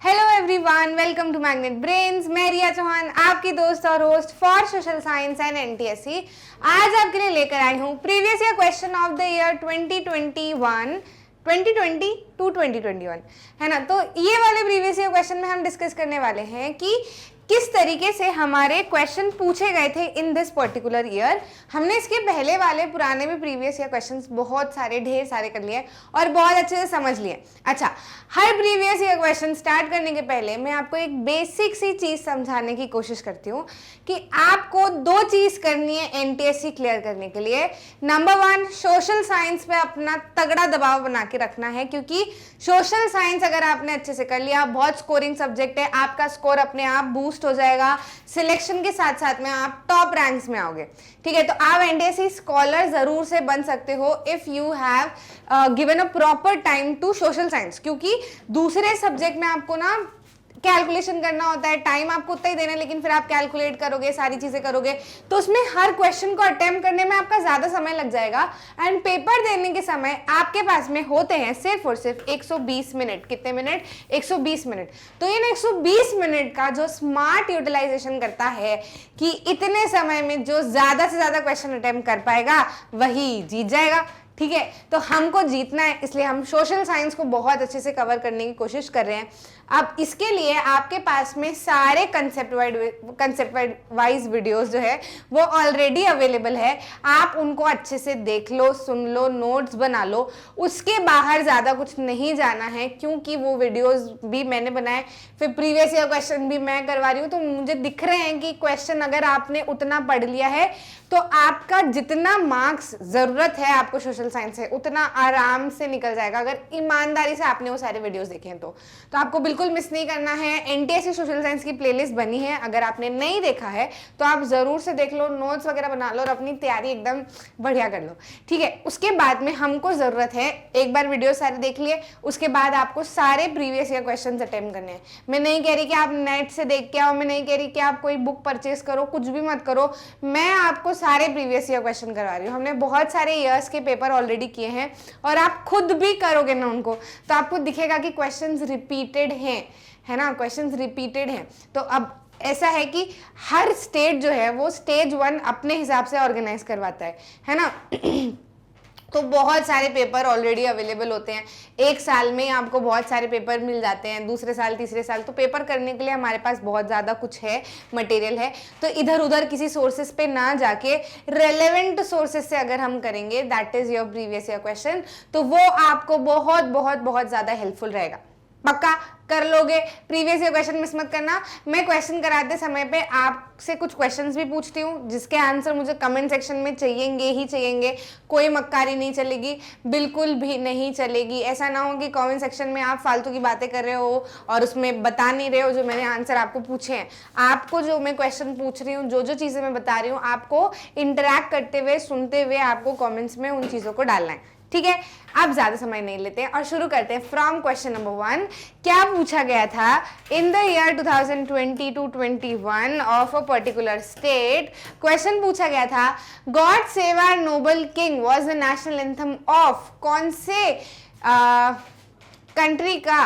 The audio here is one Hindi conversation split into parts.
Hello everyone, welcome to magnet brains. मैं रिया चौहान, आपकी दोस्त और host for social science and NTSC. आज आपके लिए लेकर आई हूँ previous year question of the year 2021 to 2021, है ना। तो ये वाले प्रीवियस ईयर क्वेश्चन में हम डिस्कस करने वाले हैं कि किस तरीके से हमारे क्वेश्चन पूछे गए थे इन दिस पर्टिकुलर ईयर। हमने इसके पहले वाले पुराने भी प्रीवियस ईयर क्वेश्चंस बहुत सारे ढेर सारे कर लिए और बहुत अच्छे से समझ लिए। अच्छा, हर प्रीवियस ईयर क्वेश्चन स्टार्ट करने के पहले मैं आपको एक बेसिक सी चीज समझाने की कोशिश करती हूँ कि आपको दो चीज करनी है एनटीएससी क्लियर करने के लिए। नंबर वन, सोशल साइंस पे अपना तगड़ा दबाव बना के रखना है, क्योंकि सोशल साइंस अगर आपने अच्छे से कर लिया, बहुत स्कोरिंग सब्जेक्ट है, आपका स्कोर अपने आप बूस्ट हो जाएगा। सिलेक्शन के साथ साथ में आप टॉप रैंक्स में आओगे। ठीक है, तो आप एनटीएससी स्कॉलर जरूर से बन सकते हो if you have given a proper time to social science, क्योंकि दूसरे सब्जेक्ट में आपको ना कैलकुलेशन करना होता है, टाइम आपको उतना ही देना है, लेकिन फिर आप कैलकुलेट करोगे, सारी चीजें करोगे, तो उसमें हर क्वेश्चन को अटेम्प्ट करने में आपका ज्यादा समय लग जाएगा। एंड पेपर देने के समय आपके पास में होते हैं सिर्फ और सिर्फ 120 मिनट। कितने मिनट? 120 मिनट। तो इन 120 मिनट का जो स्मार्ट यूटिलाइजेशन करता है कि इतने समय में जो ज्यादा से ज्यादा क्वेश्चन अटेम्प्ट कर पाएगा वही जीत जाएगा। ठीक है, तो हमको जीतना है, इसलिए हम सोशल साइंस को बहुत अच्छे से कवर करने की कोशिश कर रहे हैं। अब इसके लिए आपके पास में सारे कंसेप्ट वाइज वीडियोस जो है वो ऑलरेडी अवेलेबल है। आप उनको अच्छे से देख लो, सुन लो, नोट्स बना लो। उसके बाहर ज़्यादा कुछ नहीं जाना है, क्योंकि वो वीडियोस भी मैंने बनाए, फिर प्रीवियस ईयर क्वेश्चन भी मैं करवा रही हूँ। तो मुझे दिख रहे हैं कि क्वेश्चन अगर आपने उतना पढ़ लिया है तो आपका जितना मार्क्स ज़रूरत है आपको सोशल साइंस से उतना आराम से निकल जाएगा, अगर ईमानदारी से आपने वो सारे वीडियोस देखे हैं तो आपको बिल्कुल मिस नहीं करना है। एनटीएससी सोशल साइंस की प्लेलिस्ट बनी है, अगर आपने नहीं देखा है तो आप जरूर से देख लो, नोट्स वगैरह बना लो और अपनी तैयारी एकदम बढ़िया कर लो। ठीक है, उसके बाद में हमको जरूरत है, एक बार वीडियो सारे देख लिए उसके बाद आपको सारे प्रीवियस ईयर क्वेश्चन अटेम्प्ट करने हैं। मैं नहीं कह रही कि आप नेट से देख के आओ, मैं नहीं कह रही कि आप कोई बुक परचेज करो, कुछ भी मत करो। मैं आपको सारे प्रीवियस ईयर क्वेश्चन करवा रही हूँ। हमने बहुत सारे ईयर्स के पेपर ऑलरेडी किए हैं और आप खुद भी करोगे ना उनको, तो आपको दिखेगा कि क्वेश्चंस रिपीटेड हैं, है ना, क्वेश्चंस रिपीटेड हैं। तो अब ऐसा है कि हर स्टेट जो है वो स्टेज 1 अपने हिसाब से ऑर्गेनाइज करवाता है ना। तो बहुत सारे पेपर ऑलरेडी अवेलेबल होते हैं, एक साल में आपको बहुत सारे पेपर मिल जाते हैं, दूसरे साल तीसरे साल। तो पेपर करने के लिए हमारे पास बहुत ज़्यादा कुछ है, मटेरियल है। तो इधर उधर किसी सोर्सेज पे ना जाके रेलेवेंट सोर्सेज से अगर हम करेंगे, that is your previous year question, तो वो आपको बहुत बहुत बहुत ज़्यादा हेल्पफुल रहेगा। पक्का कर लोगे? प्रीवियस ईयर क्वेश्चन मिस मत करना। मैं क्वेश्चन कराते समय पे आपसे कुछ क्वेश्चंस भी पूछती हूँ जिसके आंसर मुझे कमेंट सेक्शन में चाहिएंगे ही चाहिएंगे। कोई मक्कारी नहीं चलेगी, बिल्कुल भी नहीं चलेगी। ऐसा ना हो कि कमेंट सेक्शन में आप फालतू की बातें कर रहे हो और उसमें बता नहीं रहे हो जो मैंने आंसर आपको पूछे हैं। आपको जो मैं क्वेश्चन पूछ रही हूँ, जो जो चीज़ें मैं बता रही हूँ, आपको इंटरैक्ट करते हुए, सुनते हुए आपको कॉमेंट्स में उन चीज़ों को डालना है। ठीक है, अब ज्यादा समय नहीं लेते हैं और शुरू करते हैं फ्रॉम क्वेश्चन नंबर 1। क्या पूछा गया था? In the year 2020 to 21 of a particular state, question पूछा गया था, God save our noble king was the national anthem of, कौन से कंट्री का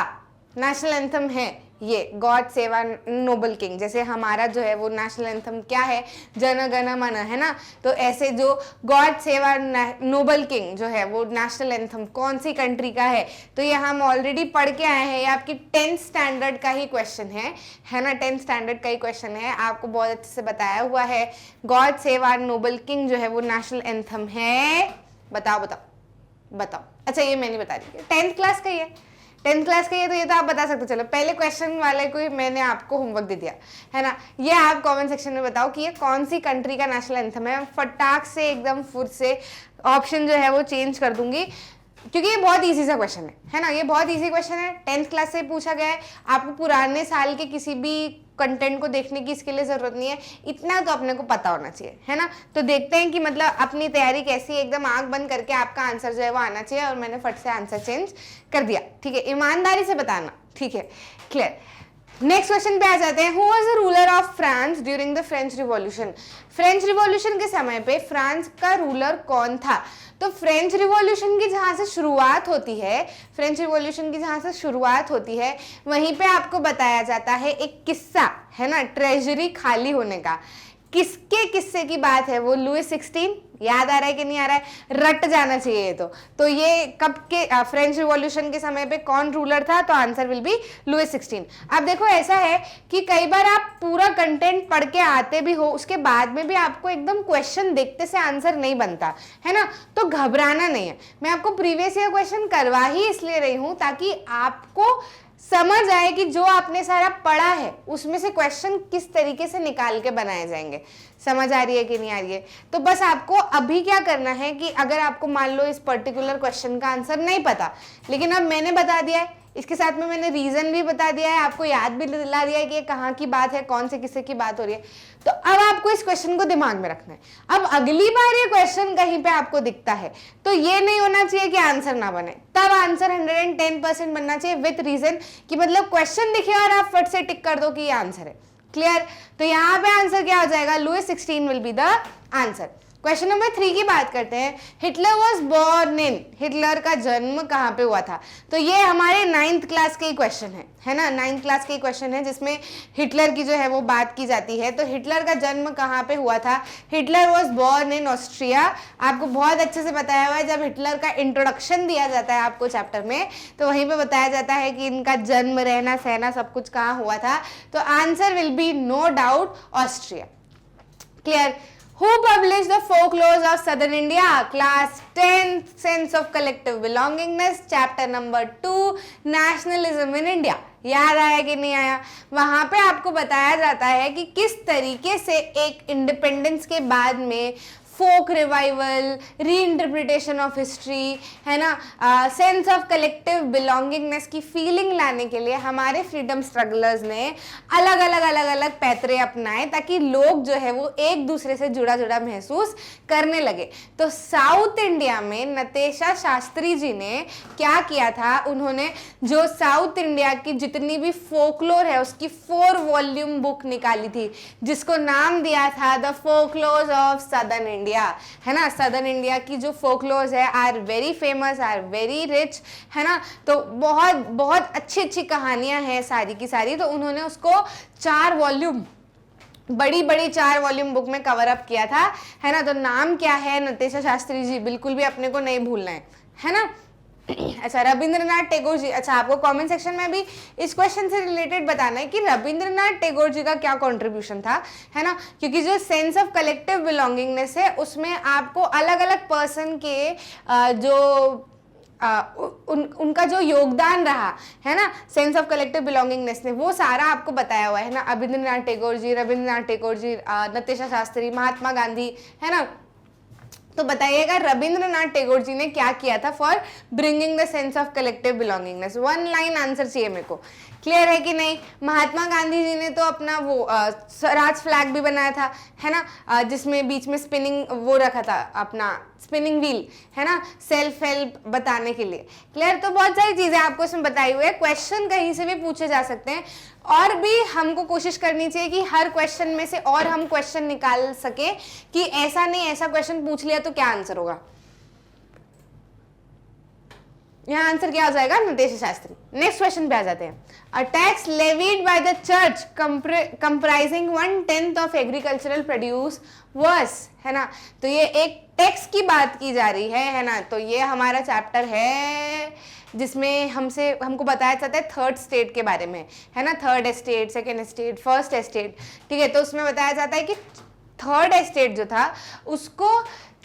नेशनल एंथम है ये? God save our noble king, जैसे हमारा जो है वो नेशनल एंथम क्या है? जन गण मन, है ना। तो ऐसे जो God save our noble king जो है वो नेशनल एंथम कौन सी कंट्री का है? तो ये हम ऑलरेडी पढ़ के आए हैं, ये आपकी 10th स्टैंडर्ड का ही क्वेश्चन है ना। 10th स्टैंडर्ड का ही क्वेश्चन है, आपको बहुत अच्छे से बताया हुआ है। God save our noble king जो है वो नेशनल एंथम है। बताओ बताओ बताओ। अच्छा, ये मैं नहीं बता रही, 10th क्लास का ही है, 10th क्लास का ये, तो ये तो आप बता सकते हो। चलो, पहले क्वेश्चन वाले को मैंने आपको होमवर्क दे दिया है ना। ये आप कमेंट सेक्शन में बताओ कि ये कौन सी कंट्री का नेशनल एंथम है। फटाक से एकदम फुर से ऑप्शन जो है वो चेंज कर दूंगी, क्योंकि ये बहुत इजी सा क्वेश्चन है ना। ये बहुत इजी क्वेश्चन है, 10th क्लास से पूछा गया है। आपको पुराने साल के किसी भी कंटेंट को देखने की इसके लिए जरूरत नहीं है, इतना तो अपने को पता होना चाहिए, है ना। तो देखते हैं कि मतलब अपनी तैयारी कैसी है। एकदम आंख बंद करके आपका आंसर जो है वो आना चाहिए, और मैंने फट से आंसर चेंज कर दिया। ठीक है, ईमानदारी से बताना, ठीक है, क्लियर। नेक्स्ट क्वेश्चन पे आ जाते हैं। Who was the ruler of France during the French revolution? French revolution के समय पे फ्रांस का रूलर कौन था? तो फ्रेंच रिवॉल्यूशन की जहाँ से शुरुआत होती है, फ्रेंच रिवॉल्यूशन की जहाँ से शुरुआत होती है, वहीं पे आपको बताया जाता है एक किस्सा, है ना, ट्रेजरी खाली होने का। किसके किस्से की बात है वो? लुई 16। याद आ रहा है कि नहीं आ रहा है? रट जाना चाहिए। तो ये कब के फ्रेंच रिवॉल्यूशन के समय पे कौन रूलर था? तो आंसर विल बी लुई 16। अब देखो ऐसा है कि कई बार आप पूरा कंटेंट पढ़ के आते भी हो, उसके बाद में भी आपको एकदम क्वेश्चन देखते से आंसर नहीं बनता है ना, तो घबराना नहीं है। मैं आपको प्रीवियस ईयर क्वेश्चन करवा ही इसलिए रही हूं ताकि आपको समझ आए कि जो आपने सारा पढ़ा है उसमें से क्वेश्चन किस तरीके से निकाल के बनाए जाएंगे। समझ आ रही है कि नहीं आ रही है? तो बस आपको अभी क्या करना है कि अगर आपको मान लो इस पर्टिकुलर क्वेश्चन का आंसर नहीं पता, लेकिन अब मैंने बता दिया है, इसके साथ में मैंने रीजन भी बता दिया है, आपको याद भी दिला दिया है कि ये कहाँ की बात है, कौन से किस्से की बात हो रही है, तो अब आपको इस क्वेश्चन को दिमाग में रखना है। अब अगली बार ये क्वेश्चन कहीं पे आपको दिखता है तो ये नहीं होना चाहिए कि आंसर ना बने, तब आंसर 110% बनना चाहिए विथ रीजन, कि मतलब क्वेश्चन दिखे और आप फट से टिक कर दो कि ये आंसर है। क्लियर? तो यहाँ पे आंसर क्या हो जाएगा? Louis 16 will be the answer. Question number 3 की बात करते हैं। Hitler was born in, Hitler का जन्म कहाँ पे हुआ था? तो ये हमारे 9th क्लास के ही क्वेश्चन है ना, 9th क्लास के ही क्वेश्चन है जिसमें हिटलर की जो है वो बात की जाती है। तो हिटलर का जन्म कहाँ पे हुआ था? Hitler was born in Austria. आपको बहुत अच्छे से बताया हुआ है, जब हिटलर का इंट्रोडक्शन दिया जाता है आपको चैप्टर में, तो वहीं पे बताया जाता है कि इनका जन्म, रहना सहना सब कुछ कहाँ हुआ था। तो answer will be no doubt Austria. Clear? Who published the folklores of Southern India? Class 10, Sense of Collective Belongingness, chapter number 2, Nationalism in India. याद आया कि नहीं आया? वहां पे आपको बताया जाता है कि किस तरीके से एक इंडिपेंडेंस के बाद में फोक रिवाइवल, री इंटरप्रिटेशन ऑफ हिस्ट्री, है ना, सेंस ऑफ कलेक्टिव बिलोंगिंगनेस की फीलिंग लाने के लिए हमारे फ्रीडम स्ट्रगलर्स ने अलग अलग पैतरे अपनाए ताकि लोग जो है वो एक दूसरे से जुड़ा जुड़ा महसूस करने लगे। तो साउथ इंडिया में नतेशा शास्त्री जी ने क्या किया था? उन्होंने जो साउथ इंडिया की जितनी भी फोकलोर है उसकी 4 वॉल्यूम बुक निकाली थी, जिसको नाम दिया था the folklores of southern India, है ना। सदर्न इंडिया की जो फोकलोर्स है are very famous, are very rich, है ना। तो बहुत बहुत अच्छी अच्छी कहानियां हैं सारी की सारी। तो उन्होंने उसको 4 वॉल्यूम, बड़ी बड़ी 4 वॉल्यूम बुक में कवर अप किया था, है ना। तो नाम क्या है? नतेशा शास्त्री जी, बिल्कुल भी अपने को नहीं भूलना है ना। अच्छा, रविंद्रनाथ टैगोर जी। अच्छा, आपको कमेंट सेक्शन में भी इस क्वेश्चन से रिलेटेड बताना है कि रविंद्रनाथ टैगोर जी का क्या कंट्रीब्यूशन था, है ना, क्योंकि जो सेंस ऑफ कलेक्टिव बिलोंगिंगनेस है उसमें आपको अलग अलग पर्सन के उनका जो योगदान रहा है ना सेंस ऑफ कलेक्टिव बिलोंगिंगनेस ने, वो सारा आपको बताया हुआ है ना। रविंद्रनाथ टैगोर जी, नतेशा शास्त्री, महात्मा गांधी, है ना। तो बताइएगा रविंद्रनाथ टैगोर जी ने क्या किया था for bringing the sense of collective belongingness? 1 line answer चाहिए मेरे को। क्लियर है कि नहीं? महात्मा गांधी जी ने तो अपना वो स्वराज फ्लैग भी बनाया था, है ना, जिसमें बीच में स्पिनिंग वो रखा था, अपना स्पिनिंग व्हील, है ना, सेल्फ हेल्प बताने के लिए। क्लियर? तो बहुत सारी चीजें आपको इसमें बताई हुई है। क्वेश्चन कहीं से भी पूछे जा सकते हैं और भी हमको कोशिश करनी चाहिए कि हर क्वेश्चन में से और हम क्वेश्चन निकाल सके कि ऐसा नहीं ऐसा क्वेश्चन पूछ लिया तो क्या आंसर होगा। यहाँ आंसर क्या हो जाएगा? नतेशा शास्त्री। नेक्स्ट क्वेश्चन पे आ जाते हैं। A tax levied by the church comprising 1/10 of agricultural produce was, है ना। तो ये एक टैक्स की बात की जा रही है ना। तो ये हमारा चैप्टर है जिसमें हमको बताया जाता है 3rd स्टेट के बारे में, है ना। 3rd estate, 2nd estate, 1st estate, ठीक है। तो उसमें बताया जाता है कि 3rd एस्टेट जो था उसको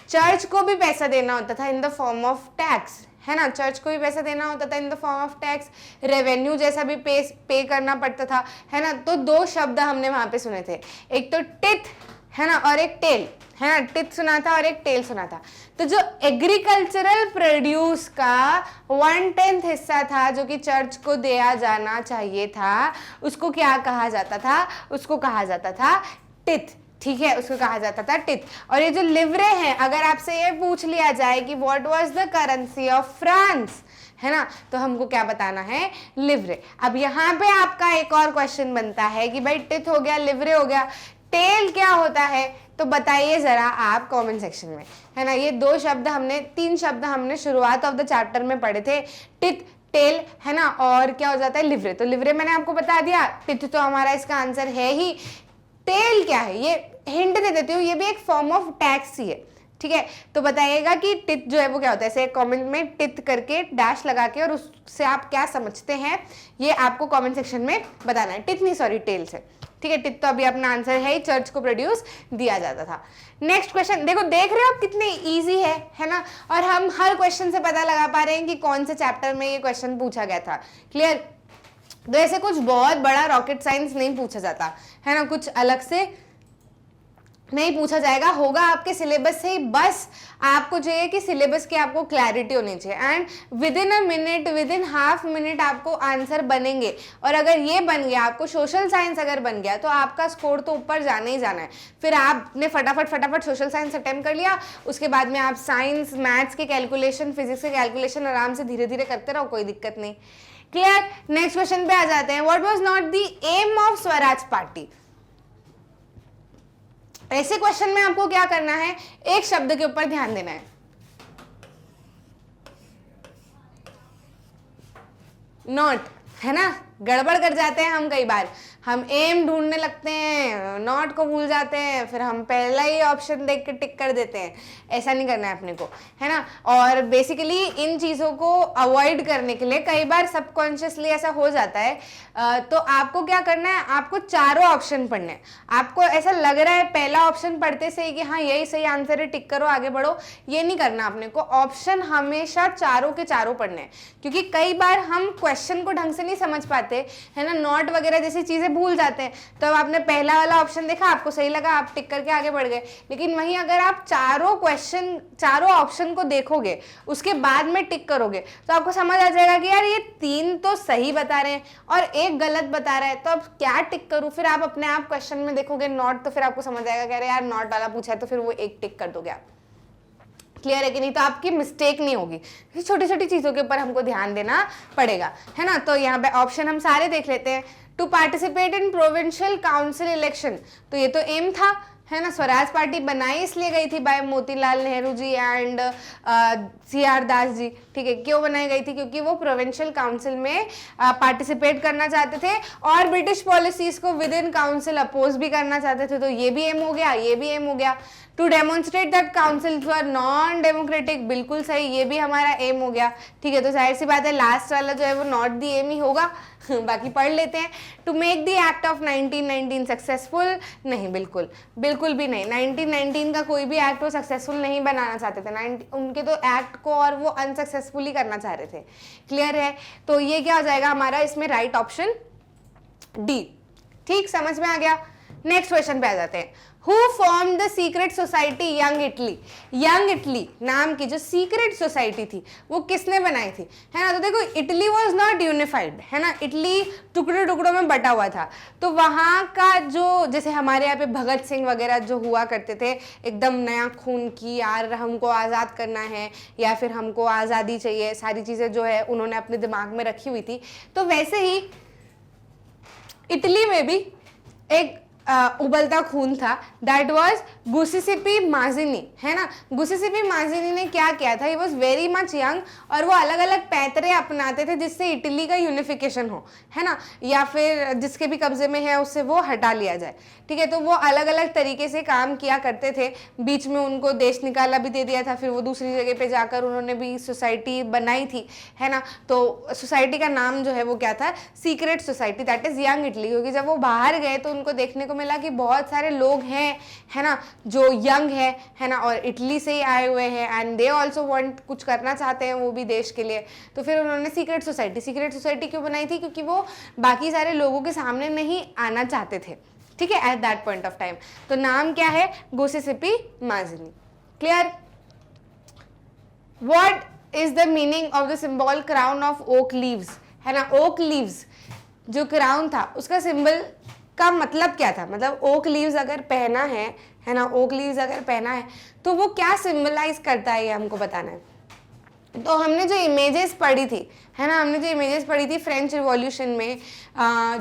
चर्च को भी पैसा देना होता था in the form of tax, है ना। चर्च को भी पैसा देना होता था in the form of tax, revenue जैसा भी पे करना पड़ता था, है ना। तो 2 शब्द हमने वहां पे सुने थे, एक तो टिथ, है ना, और एक टेल, है ना। टिथ सुना था और एक टेल सुना था। तो जो एग्रीकल्चरल प्रोड्यूस का 1/10 हिस्सा था जो कि चर्च को दिया जाना चाहिए था, उसको क्या कहा जाता था? उसको कहा जाता था टिथ, ठीक है, उसको कहा जाता था टिथ। और ये जो लिवरे हैं, अगर आपसे ये पूछ लिया जाए कि what was the currency of France, है ना, तो हमको क्या बताना है, लिवरे। अब यहाँ पे आपका एक और क्वेश्चन बनता है कि भाई टिथ हो गया, लिवरे हो गया, टेल क्या होता है, तो बताइए जरा आप कमेंट सेक्शन में, है ना। ये 3 शब्द हमने शुरुआत ऑफ द चैप्टर में पढ़े थे, टिथ, टेल, है ना, और क्या हो जाता है, लिवरे। तो लिवरे मैंने आपको बता दिया, टिथ तो हमारा इसका आंसर है ही, टेल क्या है ये हिंट दे देती हूँ, ये भी एक फॉर्म ऑफ टैक्स ही है, ठीक है। तो बताइएगा कि टिथ जो है वो क्या होता है, ऐसे कमेंट में टिथ करके डैश लगा के, और उससे आप क्या समझते हैं ये आपको कमेंट सेक्शन में बताना है। टिथ नहीं, सॉरी, टेल से, ठीक है। टिथ तो अभी अपना आंसर है ही, चर्च को प्रोड्यूस दिया जाता था। नेक्स्ट क्वेश्चन देखो, देख रहे हो आप कितने इजी है ना, और हम हर क्वेश्चन से पता लगा पा रहे हैं कि कौन से चैप्टर में ये क्वेश्चन पूछा गया था। क्लियर। तो ऐसे कुछ बहुत बड़ा रॉकेट साइंस नहीं पूछा जाता, है ना, कुछ अलग से नहीं पूछा जाएगा, होगा आपके सिलेबस से ही। बस आपको चाहिए कि सिलेबस की आपको क्लैरिटी होनी चाहिए, and with in a minute, with in half minute आपको आंसर बनेंगे। और अगर ये बन गया, आपको सोशल साइंस अगर बन गया, तो आपका स्कोर तो ऊपर जाना ही जाना है। फिर आपने फटाफट सोशल साइंस अटेम्प्ट कर लिया, उसके बाद में आप साइंस, मैथ्स के कैलकुलेशन, फिजिक्स के कैलकुलेशन आराम से धीरे धीरे करते रहो, कोई दिक्कत नहीं। क्लियर। नेक्स्ट क्वेश्चन पे आ जाते हैं। What was not the aim of Swaraj party. ऐसे क्वेश्चन में आपको क्या करना है, एक शब्द के ऊपर ध्यान देना है। नॉट, है ना, गड़बड़ कर जाते हैं हम कई बार, हम एम ढूंढने लगते हैं, नॉट को भूल जाते हैं, फिर हम पहला ही ऑप्शन देख के टिक कर देते हैं। ऐसा नहीं करना है अपने को, है ना। और बेसिकली इन चीज़ों को अवॉइड करने के लिए कई बार सबकॉन्शियसली ऐसा हो जाता है, तो आपको क्या करना है, आपको चारों ऑप्शन पढ़ने हैं। आपको ऐसा लग रहा है पहला ऑप्शन पढ़ते से ही कि हाँ यही सही आंसर है, टिक करो, आगे बढ़ो, ये नहीं करना अपने को। ऑप्शन हमेशा चारों के चारों पढ़ने हैं, क्योंकि कई बार हम क्वेश्चन को ढंग से नहीं समझ पाते, है ना, नॉट वगैरह जैसी चीज़ें भूल जाते हैं। तो अब आपने पहला वाला ऑप्शन देखा, आपको सही लगा, आप टिक करके आगे बढ़ गए। लेकिन वहीं अगर आप चारों ऑप्शन को देखोगे, उसके बाद में टिक करोगे, तो आपको समझ आ जाएगा कि यार ये 3 तो सही बता रहे हैं और एक गलत बता रहा है, तो अब क्या टिक करूं। फिर आप अपने आप क्वेश्चन में देखोगे नॉट, तो फिर आपको समझ आएगा कि अरे यार नॉट वाला पूछा है, तो फिर वो एक टिक कर दोगे आप। क्लियर है कि नहीं। तो आपकी मिस्टेक नहीं होगी, छोटी छोटी चीज़ों के ऊपर हमको ध्यान देना पड़ेगा, है ना। तो यहाँ पे ऑप्शन हम सारे देख लेते हैं। To participate in provincial council election, तो ये तो एम था, है ना। स्वराज पार्टी बनाई इसलिए गई थी by Motilal Nehru ji and CR Das ji, ठीक है। क्यों बनाई गई थी, क्योंकि वो प्रोविंशियल काउंसिल में पार्टिसिपेट करना चाहते थे और ब्रिटिश पॉलिसीज को विद इन काउंसिल अपोज भी करना चाहते थे। तो ये भी एम हो गया, ये भी एम हो गया। To demonstrate that council were non democratic, बिल्कुल सही, ये भी हमारा एम हो गया, ठीक है। तो जाहिर सी बात है लास्ट वाला जो है वो नॉट दी एम ही होगा। बाकी पढ़ लेते हैं। To make the act of 1919 successful, नहीं, बिल्कुल भी नहीं। 1919 का कोई भी एक्ट वो सक्सेसफुल नहीं बनाना चाहते थे, उनके तो एक्ट को और वो अनसक्सेसफुली करना चाह रहे थे। क्लियर है। तो ये क्या हो जाएगा हमारा, इसमें राइट ऑप्शन डी। ठीक, समझ में आ गया। नेक्स्ट क्वेश्चन पे आ जाते हैं। Who formed the secret society young Italy. Young Italy नाम की जो सीक्रेट सोसाइटी थी वो किसने बनाई थी, है ना। तो देखो इटली वॉज नॉट यूनिफाइड, है ना, इटली टुकड़ों टुकड़ों में बटा हुआ था। तो वहाँ का जो, जैसे हमारे यहाँ पे भगत सिंह वगैरह जो हुआ करते थे, एकदम नया खून की, यार हमको आज़ाद करना है या फिर हमको आज़ादी चाहिए, सारी चीज़ें जो है उन्होंने अपने दिमाग में रखी हुई थी। तो वैसे ही इटली में भी एक उबलता खून था, दैट वॉज गुसिसिपी माजिनी, है ना। गुसिसिपी माजिनी ने क्या किया था, he was very much young, और वो अलग अलग पैतरे अपनाते थे जिससे इटली का यूनिफिकेशन हो, है ना, या फिर जिसके भी कब्जे में है उससे वो हटा लिया जाए, ठीक है। तो वो अलग अलग तरीके से काम किया करते थे। बीच में उनको देश निकाला भी दे दिया था, फिर वो दूसरी जगह पे जाकर उन्होंने भी सोसाइटी बनाई थी, है ना। तो सोसाइटी का नाम जो है वो क्या था, secret society, that is young Italy. क्योंकि जब वो बाहर गए तो उनको देखने को मिला कि बहुत सारे लोग हैं, है ना, जो यंग है ना, और इटली से ही आए हुए हैं, एंड दे ऑल्सो वांट, कुछ करना चाहते हैं वो भी देश के लिए। तो फिर उन्होंने सीक्रेट सोसाइटी क्यों बनाई थी, क्योंकि वो बाकी सारे लोगों के सामने नहीं आना चाहते थे, ठीक है, at that point of time. तो नाम क्या है, Giuseppe Mazzini. Clear. What is the meaning of the symbol crown of oak leaves, है ना। ओक लीव्स जो क्राउन था उसका सिंबल का मतलब क्या था, मतलब ओक लीव्स अगर पहना है ना, ओक लीव्स अगर पहना है तो वो क्या सिंबलाइज करता है, ये हमको बताना है। तो हमने जो इमेजेस पढ़ी थी, है ना, हमने जो इमेजेस पढ़ी थी फ्रेंच रिवॉल्यूशन में,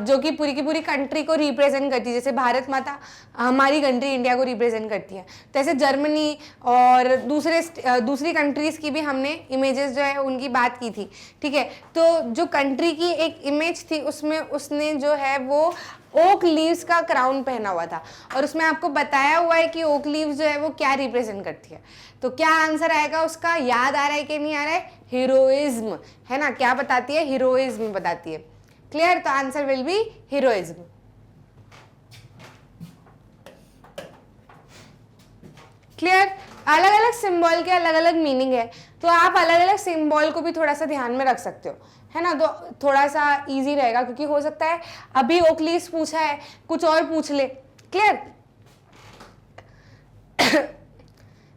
जो कि पूरी की पूरी कंट्री को रिप्रेजेंट करती है, जैसे भारत माता हमारी कंट्री इंडिया को रिप्रेजेंट करती है, तो ऐसे जर्मनी और दूसरी कंट्रीज़ की भी हमने इमेजेस जो है उनकी बात की थी, ठीक है। तो जो कंट्री की एक इमेज थी उसमें उसने जो है वो ओक लीव्स का क्राउन पहना हुआ था, और उसमें आपको बताया हुआ है कि ओक लीव्स जो है वो क्या रिप्रेजेंट करती है। तो क्या आंसर आएगा उसका, याद आ रहा है कि नहीं आ रहा है, हीरोइज्म, है ना, क्या बताती है, हीरोइज्म बताती है। क्लियर, तो answer will B heroism. Clear, अलग अलग सिंबल के अलग अलग मीनिंग है, तो आप अलग अलग सिंबल को भी थोड़ा सा ध्यान में रख सकते हो, है ना, तो थोड़ा सा इजी रहेगा, क्योंकि हो सकता है अभी ओकलीव्स पूछा है कुछ और पूछ ले। Clear,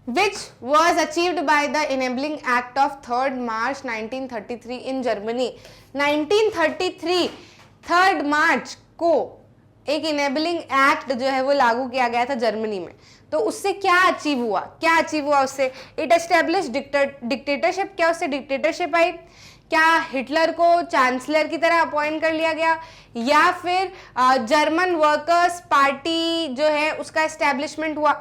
which was achieved by the enabling act of 3rd March 1933 in Germany। 1933 3rd मार्च को एक इनेबलिंग एक्ट जो है वो लागू किया गया था जर्मनी में। तो उससे क्या अचीव हुआ, क्या अचीव हुआ उससे, इट एस्टेब्लिश डिक्टेटरशिप, क्या उससे डिक्टेटरशिप आई, क्या हिटलर को चांसलर की तरह अपॉइंट कर लिया गया, या फिर जर्मन वर्कर्स पार्टी जो है उसका एस्टेब्लिशमेंट हुआ,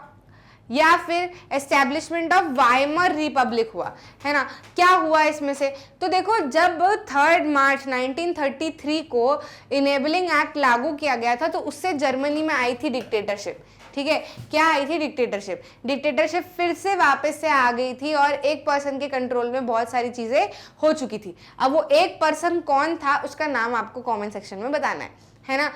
या फिर एस्टेब्लिशमेंट ऑफ वाइमर रिपब्लिक हुआ, है ना, क्या हुआ इसमें से। तो देखो, जब 3rd मार्च 1933 को इनेबलिंग एक्ट लागू किया गया था तो उससे जर्मनी में आई थी डिक्टेटरशिप, ठीक है, क्या आई थी, डिक्टेटरशिप। डिक्टेटरशिप फिर से वापस से आ गई थी और एक पर्सन के कंट्रोल में बहुत सारी चीजें हो चुकी थी। अब वो एक पर्सन कौन था उसका नाम आपको कमेंट सेक्शन में बताना है ना।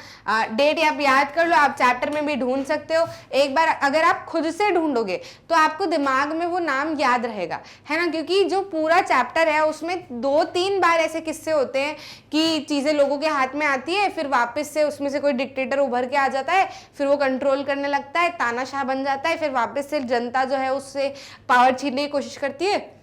डेट आप याद कर लो, आप चैप्टर में भी ढूंढ सकते हो, एक बार अगर आप खुद से ढूंढोगे तो आपको दिमाग में वो नाम याद रहेगा, है ना, क्योंकि जो पूरा चैप्टर है उसमें 2-3 बार ऐसे किस्से होते हैं कि चीज़ें लोगों के हाथ में आती है, फिर वापस से उसमें से कोई डिक्टेटर उभर के आ जाता है, फिर वो कंट्रोल करने लगता है, तानाशाह बन जाता है, फिर वापस से जनता जो है उससे पावर छीनने की कोशिश करती है,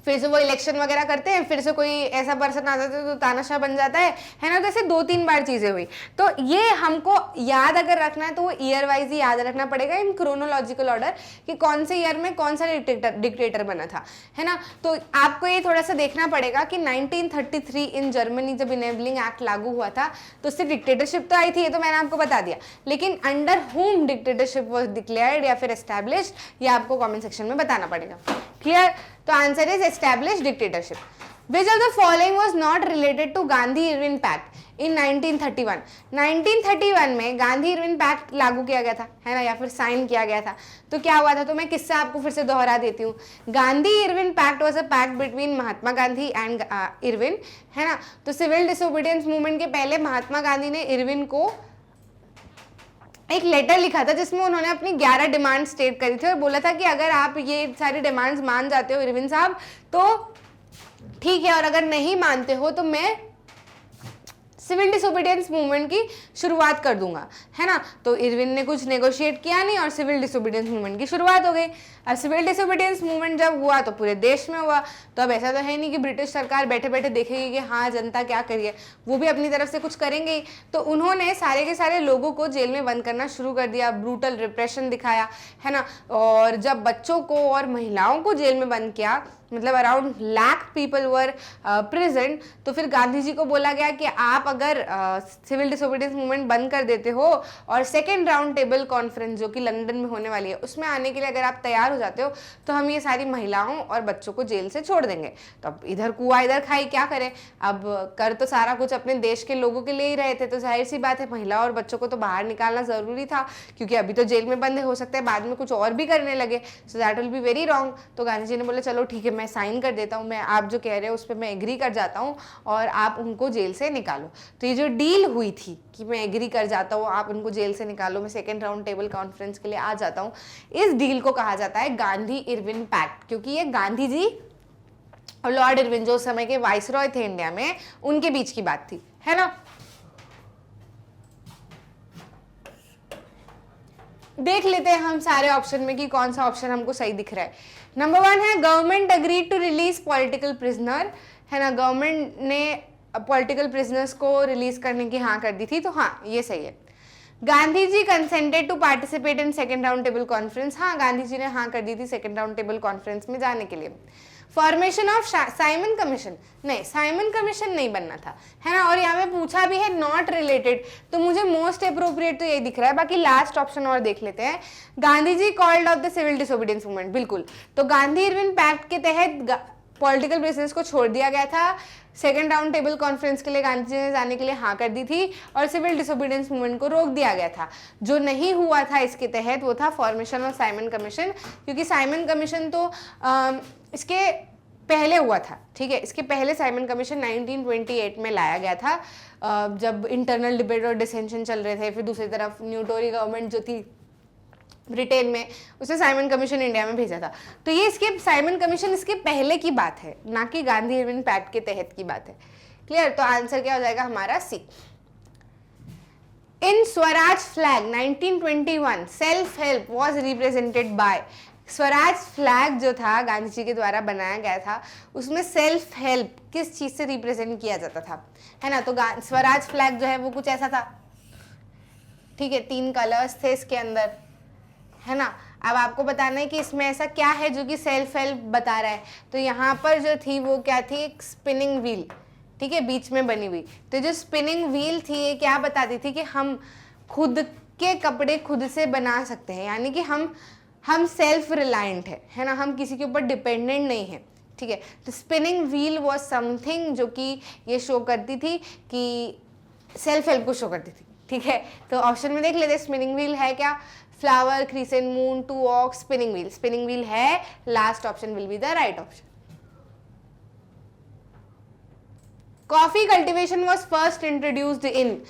फिर से वो इलेक्शन वगैरह करते हैं, फिर से कोई ऐसा पर्सन आ जाता है तो तानाशाह बन जाता है ना। तो ऐसे 2-3 बार चीजें हुई। तो ये हमको याद अगर रखना है तो वो ईयर वाइज ही याद रखना पड़ेगा इन क्रोनोलॉजिकल ऑर्डर कि कौन से ईयर में कौन सा डिक्टेटर बना था, है ना। तो आपको ये थोड़ा सा देखना पड़ेगा कि 1933 इन जर्मनी जब इनेबलिंग एक्ट लागू हुआ था तो उससे डिक्टेटरशिप तो आई थी, ये तो मैंने आपको बता दिया, लेकिन under home dictatorship was declared या फिर एस्टैब्लिश्ड, ये आपको कॉमेंट सेक्शन में बताना पड़ेगा। क्लियर, तो answer is established dictatorship. Which of the following was not related to Gandhi Irwin pact in 1931? 1931 में गांधी-इरविन पैक्ट लागू किया गया था, है ना, या फिर साइन किया गया था। तो क्या हुआ था, तो मैं किस्सा आपको फिर से दोहरा देती हूँ। Gandhi Irwin pact was a pact between Mahatma Gandhi and Irwin, है ना। तो सिविल डिसोबीडियंस मूवमेंट के पहले महात्मा गांधी ने इरविन को एक लेटर लिखा था जिसमें उन्होंने अपनी 11 डिमांड स्टेट करी थी और बोला था कि अगर आप ये सारी डिमांड्स मान जाते हो इरविन साहब तो ठीक है, और अगर नहीं मानते हो तो मैं सिविल डिसोबीडियंस मूवमेंट की शुरुआत कर दूंगा, है ना। तो इरविन ने कुछ नेगोशिएट किया नहीं और सिविल डिसोबीडियंस मूवमेंट की शुरुआत हो गई। अब सिविल डिसोबीडियंस मूवमेंट जब हुआ तो पूरे देश में हुआ, तो अब ऐसा तो है नहीं कि ब्रिटिश सरकार बैठे बैठे देखेगी कि हाँ जनता क्या करिए, वो भी अपनी तरफ से कुछ करेंगे ही। तो उन्होंने सारे के सारे लोगों को जेल में बंद करना शुरू कर दिया, ब्रूटल रिप्रेशन दिखाया, है ना। और जब बच्चों को और महिलाओं को जेल में बंद किया, मतलब around lakh people were present, तो फिर गांधी जी को बोला गया कि आप अगर सिविल डिसोबीडियंस मूवमेंट बंद कर देते हो और सेकेंड राउंड टेबल कॉन्फ्रेंस जो कि लंदन में होने वाली है उसमें आने के लिए अगर आप तैयार हो जाते हो तो हम ये सारी महिलाओं और बच्चों को जेल से छोड़ देंगे। तो अब इधर कुआ इधर खाई, क्या करें, अब कर तो सारा कुछ अपने देश के लोगों के लिए ही रहे थे, तो जाहिर सी बात है महिला और बच्चों को तो बाहर निकालना जरूरी था, क्योंकि अभी तो जेल में बंद हो सकता है बाद में कुछ और भी करने लगे, so that will be very wrong. तो गांधी जी ने बोला चलो ठीक है, मैं साइन कर देता हूँ, मैं आप जो कह रहे हो उस पर मैं एग्री कर जाता हूँ और आप उनको जेल से निकालो। तो ये जो डील हुई थी कि मैं एग्री कर जाता हूँ, आप उनको जेल से निकालो, मैं सेकेंड राउंड टेबल कॉन्फ्रेंस के लिए आ जाता हूँ, इस डील को कहा जाता है गांधी इरविन पैक्ट, क्योंकि ये गांधी जी और लॉर्ड इरविन जो उस समय के वाइसरॉय थे इंडिया में, उनके बीच की बात थी, है ना। देख लेते हैं हम सारे ऑप्शन में कि कौन सा ऑप्शन हमको सही दिख रहा है। नंबर 1 है government agreed to release political prisoner, है ना, गवर्नमेंट ने पॉलिटिकल प्रिजनर्स को रिलीज करने की हाँ कर दी थी, तो हाँ ये सही है। Gandhi ji consented to participate in second round table conference, हाँ गांधी जी ने हाँ कर दी थी सेकेंड राउंड टेबल कॉन्फ्रेंस में जाने के लिए। फॉर्मेशन ऑफ साइमन कमीशन, नहीं साइमन कमीशन नहीं बनना था, है ना, और यहाँ पे पूछा भी है नॉट रिलेटेड, तो मुझे मोस्ट अप्रोप्रिएट तो यही दिख रहा है। बाकी लास्ट ऑप्शन और देख लेते हैं। Gandhi ji called off the civil disobedience movement, बिल्कुल, तो गांधी इरविन पैक्ट के तहत पॉलिटिकल बिजनेस को छोड़ दिया गया था, सेकेंड राउंड टेबल कॉन्फ्रेंस के लिए गांधी जी ने जाने के लिए हाँ कर दी थी, और सिविल डिसोबीडियंस मूवमेंट को रोक दिया गया था। जो नहीं हुआ था इसके तहत वो था फॉर्मेशन ऑफ साइमन कमीशन, क्योंकि साइमन कमीशन तो इसके पहले हुआ था, ठीक है, इसके पहले साइमन कमीशन 1928 में लाया गया था, जब इंटरनल डिबेट और डिसेंशन चल रहे थे। फिर दूसरी तरफ न्यू टोरी गवर्नमेंट जो थी ब्रिटेन में, उसने साइमन कमीशन इंडिया में भेजा था। तो ये इसके साइमन कमीशन इसके पहले की बात है, ना कि गांधी इरविन पैक्ट के तहत की बात है। क्लियर? तो आंसर क्या हो जाएगा हमारा C. In Swaraj flag 1921 self help was represented by, Swaraj flag जो था गांधी जी के द्वारा बनाया गया था, उसमें सेल्फ हेल्प किस चीज से रिप्रेजेंट किया जाता था, है ना। तो स्वराज फ्लैग जो है वो कुछ ऐसा था, ठीक है, 3 कलर्स थे इसके अंदर, है ना। अब आपको बताना है कि इसमें ऐसा क्या है जो कि सेल्फ हेल्प बता रहा है। तो यहाँ पर जो थी वो क्या थी, एक स्पिनिंग व्हील, ठीक है, बीच में बनी हुई। तो जो स्पिनिंग व्हील थी ये क्या बताती थी कि हम खुद के कपड़े खुद से बना सकते हैं, यानी कि हम सेल्फ रिलायंट है ना, हम किसी के ऊपर डिपेंडेंट नहीं है, ठीक है। तो स्पिनिंग व्हील वॉज समथिंग जो कि ये शो करती थी कि सेल्फ हेल्प को शो करती थी, ठीक है। तो ऑप्शन में देख लेते स्पिनिंग व्हील है क्या, flower, crescent moon, 2 ox, spinning wheel. Spinning wheel है, last option will be the right option. Coffee cultivation was first introduced in,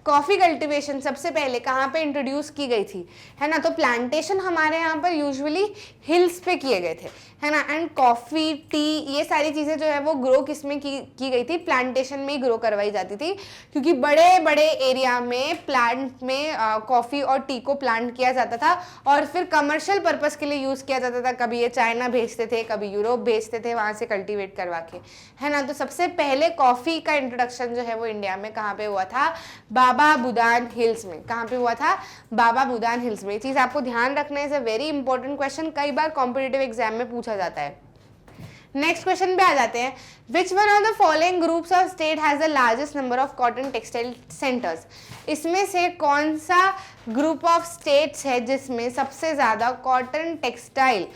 coffee cultivation सबसे पहले कहाँ पे इंट्रोड्यूस की गई थी, है ना। तो प्लांटेशन हमारे यहाँ पर यूजुअली हिल्स पे किए गए थे, है ना। एंड कॉफी, टी, ये सारी चीज़ें जो है वो ग्रो किस में की गई थी, प्लांटेशन में ही ग्रो करवाई जाती थी, क्योंकि बड़े बड़े एरिया में प्लांट में कॉफ़ी और टी को प्लांट किया जाता था और फिर कमर्शियल पर्पज़ के लिए यूज़ किया जाता था। कभी ये चाइना भेजते थे, कभी यूरोप भेजते थे, वहाँ से कल्टिवेट करवा के, है ना। तो सबसे पहले कॉफ़ी का इंट्रोडक्शन जो है वो इंडिया में कहाँ पे हुआ था, बाबा बुदान हिल्स में। कहाँ पे हुआ था, बाबा बुदान हिल्स में। ये चीज़ आपको ध्यान रखना है, is a very important question, कई बार कॉम्पिटिटिव एग्जाम में पूछा जाता है। नेक्स्ट क्वेश्चन पे आ जाते हैं। Which one of the following groups of state has the largest number of cotton textile centres, इसमें से कौन सा ग्रुप ऑफ स्टेट्स है जिसमें सबसे ज्यादा कॉटन टेक्सटाइल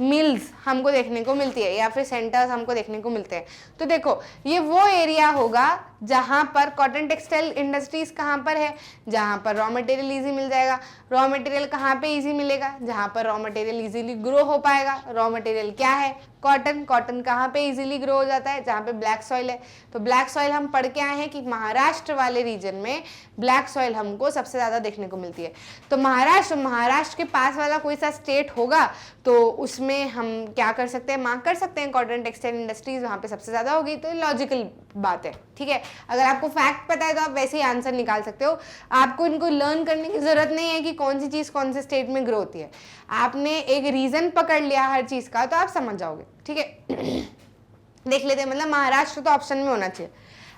मिल्स हमको देखने को मिलती है या फिर सेंटर्स हमको देखने को मिलते हैं। तो देखो ये वो एरिया होगा जहाँ पर कॉटन टेक्सटाइल इंडस्ट्रीज कहाँ पर है, जहाँ पर रॉ मटेरियल इजी मिल जाएगा। रॉ मटेरियल कहाँ पे इजी मिलेगा, जहाँ पर रॉ मटेरियल इजीली ग्रो हो पाएगा। रॉ मटेरियल क्या है, कॉटन। कॉटन कहाँ पे इजीली ग्रो हो जाता है, जहाँ पे ब्लैक सॉइल है। तो ब्लैक सॉइल हम पढ़ के आए हैं कि महाराष्ट्र वाले रीजन में ब्लैक सॉइल हमको सबसे ज़्यादा देखने को मिलती है। तो महाराष्ट्र के पास वाला कोई सा स्टेट होगा तो उसमें हम क्या कर सकते हैं, मार्क कर सकते हैं कॉटन टेक्सटाइल इंडस्ट्रीज वहाँ पे सबसे ज़्यादा होगी। तो लॉजिकल बात है, ठीक है। अगर आपको फैक्ट पता है तो आप वैसे ही आंसर निकाल सकते हो। आपको इनको लर्न करने की जरूरत नहीं है कि कौन सी चीज़ कौन से स्टेट में ग्रो होती है। आपने एक रीजन पकड़ लिया हर चीज़ का तो आप समझ जाओगे, ठीक है। देख लेते हैं, मतलब महाराष्ट्र तो ऑप्शन में होना चाहिए।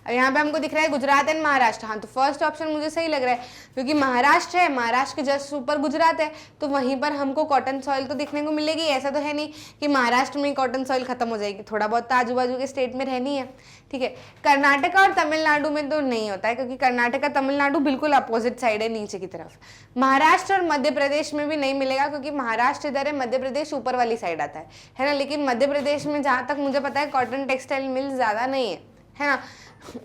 यहाँ पे हमको दिख रहा है गुजरात एंड महाराष्ट्र, हाँ तो फर्स्ट ऑप्शन मुझे सही लग रहा है क्योंकि महाराष्ट्र है, महाराष्ट्र के जस्ट ऊपर गुजरात है, तो वहीं पर हमको कॉटन सॉइल तो दिखने को मिलेगी। ऐसा तो है नहीं कि महाराष्ट्र में कॉटन सॉइल खत्म हो जाएगी, थोड़ा बहुत आजू बाजू के स्टेट में रहनी है, ठीक है। कर्नाटका और तमिलनाडु में तो नहीं होता है क्योंकि कर्नाटका तमिलनाडु बिल्कुल अपोजिट साइड है, नीचे की तरफ। महाराष्ट्र और मध्य प्रदेश में भी नहीं मिलेगा क्योंकि महाराष्ट्र इधर है, मध्य प्रदेश ऊपर वाली साइड आता है ना। लेकिन मध्य प्रदेश में जहाँ तक मुझे पता है कॉटन टेक्सटाइल मिल ज़्यादा नहीं है ना।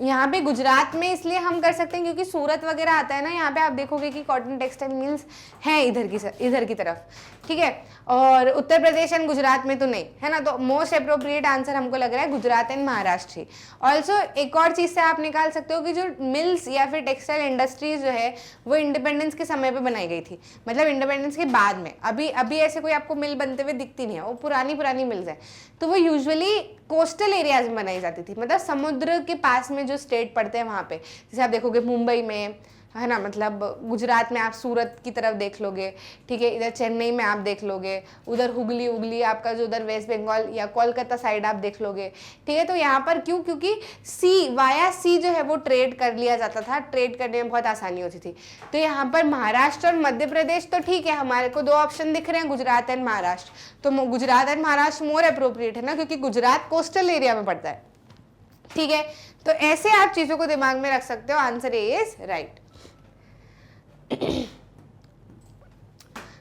यहाँ पे गुजरात में इसलिए हम कर सकते हैं क्योंकि सूरत वगैरह आता है ना, यहाँ पे आप देखोगे कि कॉटन टेक्सटाइल मिल्स हैं इधर की तरफ, ठीक है। और उत्तर प्रदेश एंड गुजरात में तो नहीं, है ना। तो मोस्ट अप्रोप्रिएट आंसर हमको लग रहा है Gujarat and Maharashtra he. Also एक और चीज़ से आप निकाल सकते हो कि जो मिल्स या फिर टेक्सटाइल इंडस्ट्रीज जो है वो इंडिपेंडेंस के समय पे बनाई गई थी, मतलब इंडिपेंडेंस के बाद में। अभी ऐसे कोई आपको मिल बनते हुए दिखती नहीं है, वो पुरानी मिल्स है। तो वो यूजुअली कोस्टल एरियाज में बनाई जाती थी, मतलब समुद्र के पास पास में जो स्टेट पड़ते हैं वहाँ पे, जैसे आप देखोगे मुंबई में, है ना, मतलब गुजरात में आप सूरत की तरफ देख लोगे, ठीक है, इधर चेन्नई में आप देख लोगे, उधर हुगली उगली आपका जो उधर वेस्ट बंगाल या कोलकाता साइड आप देख लोगे, ठीक है। तो यहाँ पर क्यों, क्योंकि सी वाया सी जो है वो ट्रेड कर लिया जाता था, ट्रेड करने में बहुत आसानी होती थी। तो यहाँ पर महाराष्ट्र और मध्य प्रदेश तो ठीक है, हमारे को दो ऑप्शन दिख रहे हैं, गुजरात एंड महाराष्ट्र, तो Gujarat and Maharashtra more appropriate है ना, क्योंकि गुजरात कोस्टल एरिया में पड़ता है, ठीक है। तो ऐसे आप चीजों को दिमाग में रख सकते हो, answer A is right.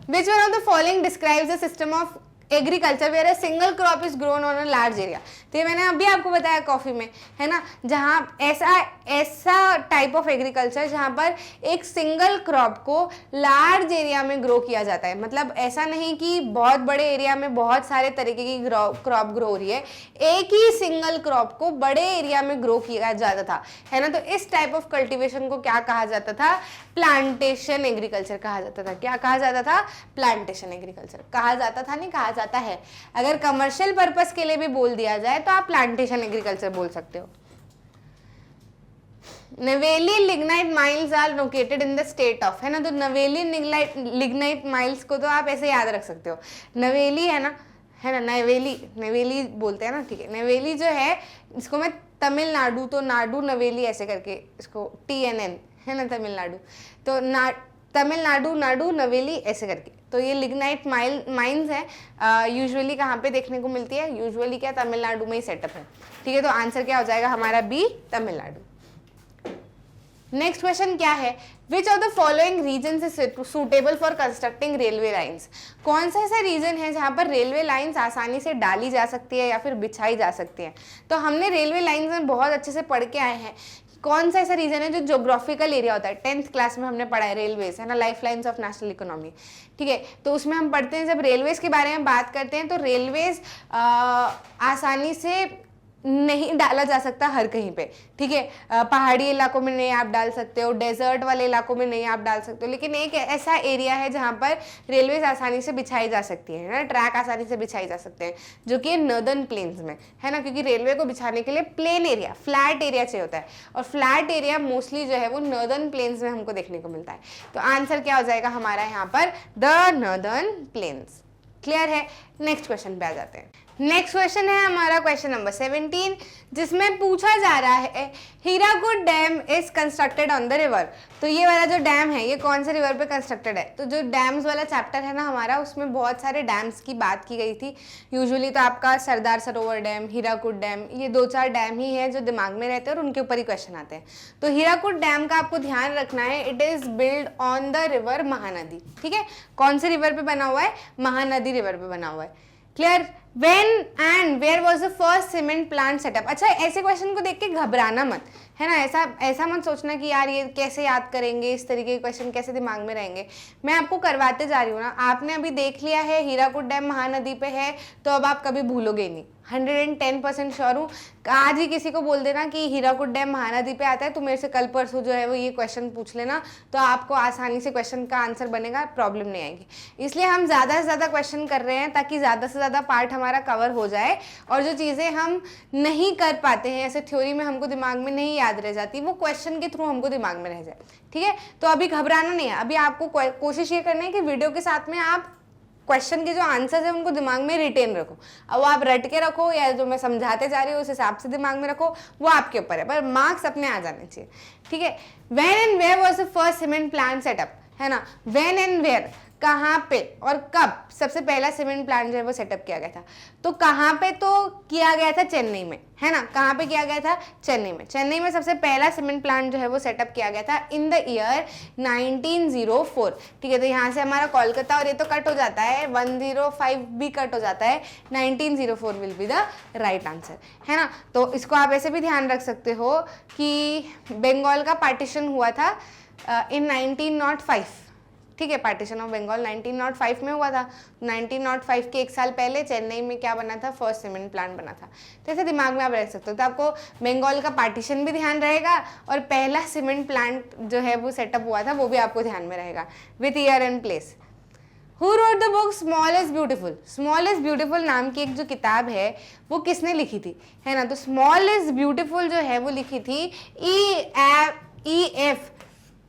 Which one of the following describes a system of agriculture where a single crop is grown on a large area? तो ये मैंने अभी आपको बताया कॉफी में, है ना, जहाँ ऐसा टाइप ऑफ एग्रीकल्चर जहाँ पर एक सिंगल क्रॉप को लार्ज एरिया में ग्रो किया जाता है। मतलब ऐसा नहीं कि बहुत बड़े एरिया में बहुत सारे तरीके की क्रॉप ग्रो हो रही है, एक ही सिंगल क्रॉप को बड़े एरिया में ग्रो किया जाता था, है ना। तो इस टाइप ऑफ कल्टीवेशन को क्या कहा जाता था? प्लांटेशन एग्रीकल्चर कहा जाता था। क्या कहा जाता था? प्लांटेशन एग्रीकल्चर कहा जाता था, नहीं कहा जाता है। अगर कमर्शियल पर्पस के लिए भी बोल दिया जाए तो आप प्लांटेशन एग्रीकल्चर बोल सकते हो। Neyveli lignite miles are located in the state of, है ना, तो नवेली लिग्नाइट माइल्स को तो आप ऐसे याद रख सकते हो। नवेली है ना, नवेली बोलते हैं ना, ठीक है। नवेली जो है इसको मैं तमिलनाडु, तो नाडु नवेली ऐसे करके इसको TNN, है ना, तमिलनाडु, तो तमिलनाडु नाडु नवेली ऐसे करके। तो ये लिग्नाइट माइंस है, यूजुअली कहाँ पे देखने को मिलती है? यूजुअली क्या, तमिलनाडु में ही सेटअप है, ठीक है। तो आंसर क्या हो जाएगा हमारा? बी, तमिलनाडु। नेक्स्ट क्वेश्चन क्या है? Which of the following region is suitable for constructing railway lines? कौन सा ऐसा रीजन है जहाँ पर रेलवे लाइन्स आसानी से डाली जा सकती है या फिर बिछाई जा सकती है? तो हमने रेलवे लाइन्स में बहुत अच्छे से पढ़ के आए हैं। कौन सा ऐसा रीजन है जो ज्योग्राफिकल एरिया होता है? 10th क्लास में हमने पढ़ा है रेलवेज, है ना, life lines of national economy, ठीक है। तो उसमें हम पढ़ते हैं, जब रेलवेज के बारे में बात करते हैं तो रेलवेज आसानी से नहीं डाला जा सकता हर कहीं पे, ठीक है। पहाड़ी इलाकों में नहीं आप डाल सकते हो, डेजर्ट वाले इलाकों में नहीं आप डाल सकते हो, लेकिन एक ऐसा एरिया है जहाँ पर रेलवेज आसानी से बिछाई जा सकती है ना, ट्रैक आसानी से बिछाई जा सकते हैं, जो कि नॉर्दर्न प्लेन्स में, है ना, क्योंकि रेलवे को बिछाने के लिए प्लेन एरिया, फ्लैट एरिया चाहिए होता है, और फ्लैट एरिया मोस्टली जो है वो नॉर्दर्न प्लेन्स में हमको देखने को मिलता है। तो आंसर क्या हो जाएगा हमारा यहाँ पर? The northern plains. क्लियर है? नेक्स्ट क्वेश्चन पे आ जाते हैं। नेक्स्ट क्वेश्चन है हमारा क्वेश्चन नंबर 17, जिसमें पूछा जा रहा है Hirakud dam is constructed on the river. तो ये वाला जो डैम है ये कौन से रिवर पे कंस्ट्रक्टेड है? तो जो डैम्स वाला चैप्टर है ना हमारा, उसमें बहुत सारे डैम्स की बात की गई थी। यूजुअली तो आपका सरदार सरोवर डैम, हीराकुड डैम, ये 2-4 डैम ही है जो दिमाग में रहते हैं और उनके ऊपर ही क्वेश्चन आते हैं। तो हीराकुड डैम का आपको ध्यान रखना है, it is build on the river Mahanadi, ठीक है। कौन से रिवर पे बना हुआ है? महानदी रिवर पे बना हुआ है। Clear? When and where was the first cement plant set up? अच्छा, ऐसे क्वेश्चन को देख के घबराना मत, है ना, ऐसा मत सोचना कि यार ये कैसे याद करेंगे, इस तरीके के क्वेश्चन कैसे दिमाग में रहेंगे। मैं आपको करवाते जा रही हूँ ना। आपने अभी देख लिया है हीराकुड डैम महानदी पे है, तो अब आप कभी भूलोगे नहीं, 110% श्योर हूँ। आज ही किसी को बोल देना कि हीराकुड डैम महानदी पे आता है, तो मेरे से कल परसों जो है वो ये क्वेश्चन पूछ लेना, तो आपको आसानी से क्वेश्चन का आंसर बनेगा, प्रॉब्लम नहीं आएगी। इसलिए हम ज़्यादा से ज़्यादा क्वेश्चन कर रहे हैं ताकि ज़्यादा से ज़्यादा पार्ट हमारा कवर हो जाए, और जो चीज़ें हम नहीं कर पाते हैं, ऐसे थ्योरी में हमको दिमाग में नहीं याद रह जाती, वो क्वेश्चन के थ्रू हमको दिमाग में रह जाए, ठीक है। तो अभी घबराना नहीं है, अभी आपको कोशिश ये करनी है कि वीडियो के साथ में आप क्वेश्चन के जो आंसर्स है उनको दिमाग में रिटेन रखो। अब आप रट के रखो या जो मैं समझाते जा रही हूँ उस हिसाब से दिमाग में रखो, वो आपके ऊपर है, पर मार्क्स अपने आ जाने चाहिए, ठीक है। When and where was the first cement plant set up, है ना, व्हेन एंड वेयर, कहाँ पे और कब सबसे पहला सीमेंट प्लांट जो है वो सेटअप किया गया था? तो कहाँ पे तो किया गया था? चेन्नई में, है ना। कहाँ पे किया गया था? चेन्नई में। चेन्नई में सबसे पहला सीमेंट प्लांट जो है वो सेटअप किया गया था इन द ईयर 1904, ठीक है। तो यहाँ से हमारा कोलकाता और ये तो कट हो जाता है, 105 भी कट हो जाता है, 1904 will be the right answer, है ना। तो इसको आप ऐसे भी ध्यान रख सकते हो कि बंगाल का पार्टीशन हुआ था इन 1905, ठीक है। पार्टीशन ऑफ बंगाल 1905 में हुआ था। 1905 के एक साल पहले चेन्नई में क्या बना था? फर्स्ट सीमेंट प्लांट बना था। तो ऐसे दिमाग में आप रख सकते हो। तो आपको बंगाल का पार्टीशन भी ध्यान रहेगा और पहला सीमेंट प्लांट जो है वो सेटअप हुआ था वो भी आपको ध्यान में रहेगा, with year and place. Who wrote the book small is beautiful? Small is beautiful नाम की एक जो किताब है वो किसने लिखी थी, है ना? तो स्मॉल इज ब्यूटिफुल जो है वो लिखी थी ई एफ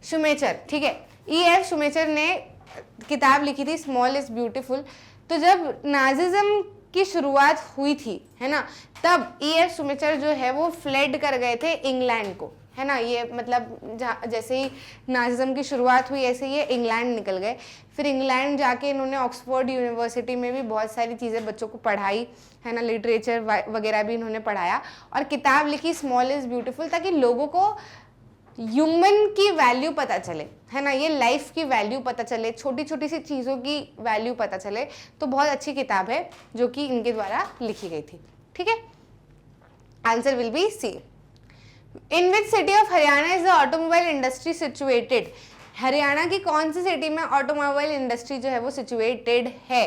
शुमेचर, ठीक है, ई एफ शुमेचर ने किताब लिखी थी स्मॉल इज ब्यूटिफुल। तो जब नाजिज्म की शुरुआत हुई थी, है ना, तब ई एफ शुमेचर जो है वो फ्लेड कर गए थे इंग्लैंड को, है ना। ये मतलब जैसे ही नाजिज्म की शुरुआत हुई ऐसे ये इंग्लैंड निकल गए। फिर इंग्लैंड जाके इन्होंने ऑक्सफोर्ड यूनिवर्सिटी में भी बहुत सारी चीज़ें बच्चों को पढ़ाई, है ना, लिटरेचर वगैरह भी इन्होंने पढ़ाया और किताब लिखी स्मॉल इज़ ब्यूटीफुल, ताकि लोगों को ह्यूमन की वैल्यू पता चले, है ना, ये लाइफ की वैल्यू पता चले, छोटी छोटी सी चीज़ों की वैल्यू पता चले। तो बहुत अच्छी किताब है जो कि इनके द्वारा लिखी गई थी, ठीक है। Answer will be C. In which city of Haryana is the automobile industry situated? Haryana की कौन सी सिटी में ऑटोमोबाइल इंडस्ट्री जो है वो सिचुएटेड है?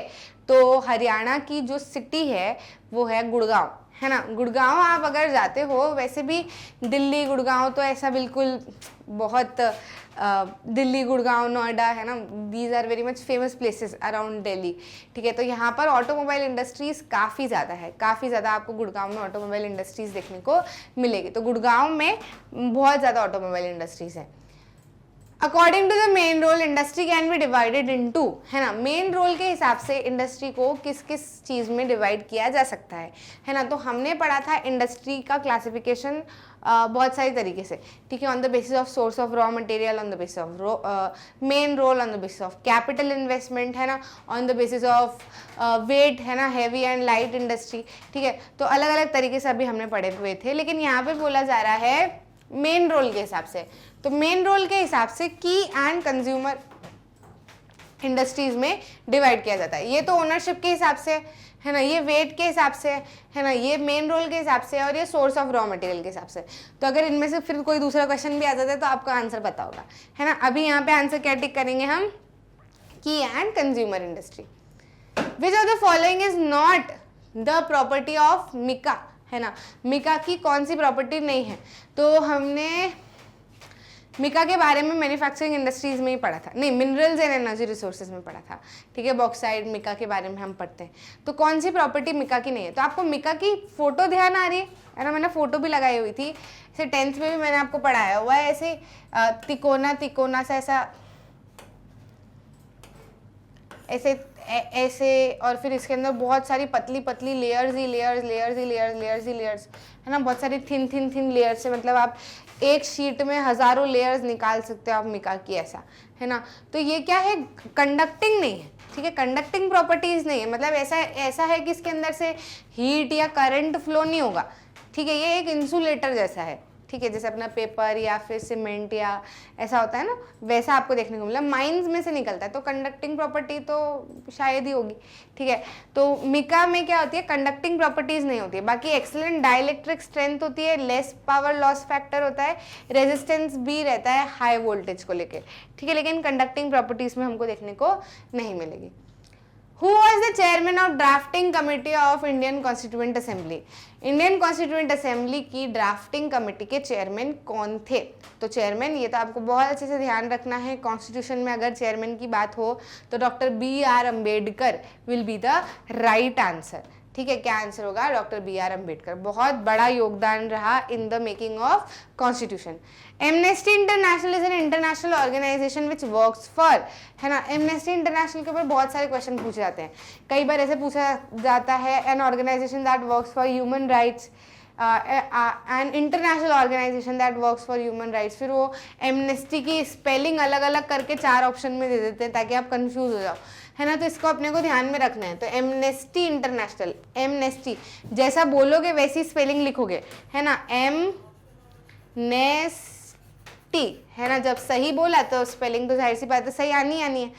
तो हरियाणा की जो सिटी है वो है गुड़गांव, है ना। गुड़गांव आप अगर जाते हो, वैसे भी दिल्ली गुड़गांव तो ऐसा बिल्कुल बहुत दिल्ली गुड़गांव नोएडा, है ना, these are very much famous places around Delhi, ठीक है। तो यहाँ पर ऑटोमोबाइल इंडस्ट्रीज काफ़ी ज़्यादा है, काफ़ी ज़्यादा आपको गुड़गांव में ऑटोमोबाइल इंडस्ट्रीज देखने को मिलेगी। तो गुड़गांव में बहुत ज़्यादा ऑटोमोबाइल इंडस्ट्रीज है। According to the main role industry can be divided into, है ना, मेन रोल के हिसाब से इंडस्ट्री को किस किस चीज़ में डिवाइड किया जा सकता है ना। तो हमने पढ़ा था इंडस्ट्री का क्लासिफिकेशन बहुत सारी तरीके से, ठीक है, on the basis of source of raw material, on the basis of main role, on the basis of capital investment, है ना, on the basis of weight, है ना, हैवी एंड लाइट इंडस्ट्री, ठीक है। तो अलग अलग तरीके से अभी हमने पढ़े हुए थे, लेकिन यहाँ पे बोला जा रहा है मेन रोल के हिसाब से। तो मेन रोल के हिसाब से की एंड कंज्यूमर इंडस्ट्रीज में डिवाइड किया जाता है। ये तो ओनरशिप के हिसाब से, है ना, ये वेट के हिसाब से, है ना, ये मेन रोल के हिसाब से और ये सोर्स ऑफ रॉ मटेरियल के हिसाब से। तो अगर इनमें से फिर कोई दूसरा क्वेश्चन भी आ जाता है तो आपका आंसर पता होगा, है ना। अभी यहाँ पे आंसर क्या टिक करेंगे हम? की and consumer industry. Which of the following is not the property of mica, है ना। मिका की कौन सी प्रॉपर्टी नहीं है? तो हमने मिका के बारे में मैन्युफैक्चरिंग इंडस्ट्रीज में ही पढ़ा था, नहीं, मिनरल्स एंड एनर्जी रिसोर्सेज में पढ़ा था, ठीक है। बॉक्साइड मिका के बारे में हम पढ़ते हैं। तो कौन सी प्रॉपर्टी मिका की नहीं है? तो आपको मिका की फोटो ध्यान आ रही है ना, मैंने फोटो भी लगाई हुई थी, ऐसे 10th में भी मैंने आपको पढ़ाया हुआ है, ऐसे तिकोना सा ऐसे और फिर इसके अंदर बहुत सारी पतली पतली लेयर्स ही लेयर्स, है ना, बहुत सारी थिन लेयर्स से, मतलब आप एक शीट में हजारों लेयर्स निकाल सकते हो आप मिका की, ऐसा, है ना। तो ये क्या है? कंडक्टिंग नहीं है, ठीक है, कंडक्टिंग प्रॉपर्टीज नहीं है, मतलब ऐसा है कि इसके अंदर से हीट या करंट फ्लो नहीं होगा, ठीक है। ये एक इंसुलेटर जैसा है, ठीक है, जैसे अपना पेपर या फिर सीमेंट या ऐसा होता है ना, वैसा आपको देखने को मिला, माइंस में से निकलता है। तो कंडक्टिंग प्रॉपर्टी तो शायद ही होगी, ठीक है। तो मिका में क्या होती है? कंडक्टिंग प्रॉपर्टीज नहीं होती है। बाकी एक्सीलेंट डाइलेक्ट्रिक स्ट्रेंथ होती है, लेस पावर लॉस फैक्टर होता है, रेजिस्टेंस भी रहता है हाई वोल्टेज को लेकर, ठीक है, लेकिन कंडक्टिंग प्रॉपर्टीज में हमको देखने को नहीं मिलेगी। Who was the chairman of drafting committee of Indian Constituent Assembly? Indian constituent assembly की ड्राफ्टिंग कमेटी के चेयरमैन कौन थे? तो चेयरमैन, ये तो आपको बहुत अच्छे से ध्यान रखना है, कॉन्स्टिट्यूशन में अगर चेयरमैन की बात हो तो doctor BR Ambedkar will be the right answer, ठीक है। क्या आंसर होगा? Doctor BR Ambedkar. बहुत बड़ा योगदान रहा in the making of constitution. Amnesty International is an international organisation which works for, है ना। एमनेस्टी इंटरनेशनल के ऊपर बहुत सारे क्वेश्चन पूछे जाते हैं, कई बार ऐसे पूछा जाता है, an organisation that works for human rights, an international organisation that works for human rights. फिर वो एमनेस्टी की स्पेलिंग अलग अलग करके 4 ऑप्शन में दे देते हैं ताकि आप कंफ्यूज हो जाओ, है ना। तो इसको अपने को ध्यान में रखना है। तो एमनेस्टी इंटरनेशनल, एमनेस्टी जैसा बोलोगे वैसी स्पेलिंग लिखोगे, है ना, एमनेस्टी, है ना। जब सही बोला तो स्पेलिंग तो जाहिर सी बात है सही आनी है,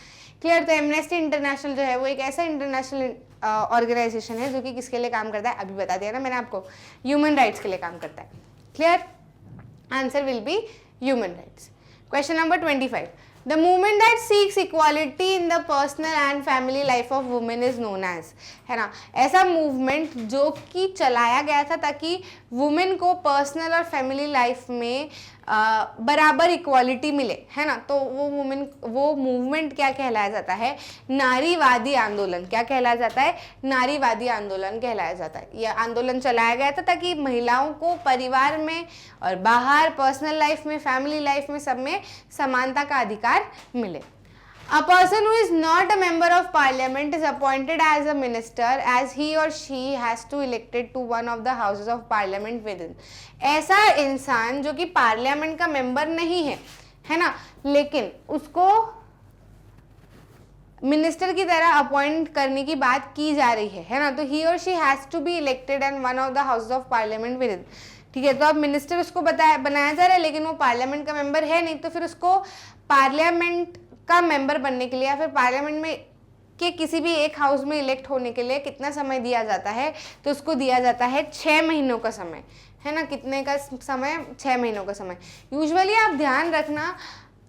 क्लियर। तो एमनेस्टी इंटरनेशनल जो है वो एक ऐसा इंटरनेशनल ऑर्गेनाइजेशन है जो कि किसके लिए काम करता है? अभी बता दिया ना मैंने आपको, ह्यूमन राइट्स के लिए काम करता है, clear. Answer will be human rights. Question number 25, the movement that seeks equality in the personal and family life of women is known as, है ना। ऐसा मूवमेंट जो कि चलाया गया था ताकि वुमेन को पर्सनल और फैमिली लाइफ में बराबर इक्वालिटी मिले, है ना, तो वो मूवमेंट क्या कहलाया जाता है, नारीवादी आंदोलन। क्या कहलाया जाता है, नारीवादी आंदोलन कहलाया जाता है। यह आंदोलन चलाया गया था ताकि महिलाओं को परिवार में और बाहर, पर्सनल लाइफ में, फैमिली लाइफ में, सब में समानता का अधिकार मिले। A person who is not a member of parliament is appointed as a minister as he or she has to elected to one of the houses of parliament within। ऐसा इंसान जो कि पार्लियामेंट का मेंबर नहीं है ना, लेकिन उसको मिनिस्टर की तरह अपॉइंट करने की बात की जा रही है ना, तो he or she has to be elected and one of the houses of parliament within. ठीक है, तो अब मिनिस्टर उसको बनाया जा रहा है, लेकिन वो पार्लियामेंट का मेंबर है नहीं, तो फिर उसको पार्लियामेंट का मेंबर बनने के लिए या फिर पार्लियामेंट में के किसी भी एक हाउस में इलेक्ट होने के लिए कितना समय दिया जाता है, तो उसको दिया जाता है 6 महीनों का समय, है ना। कितने का समय, 6 महीनों का समय। यूजुअली आप ध्यान रखना,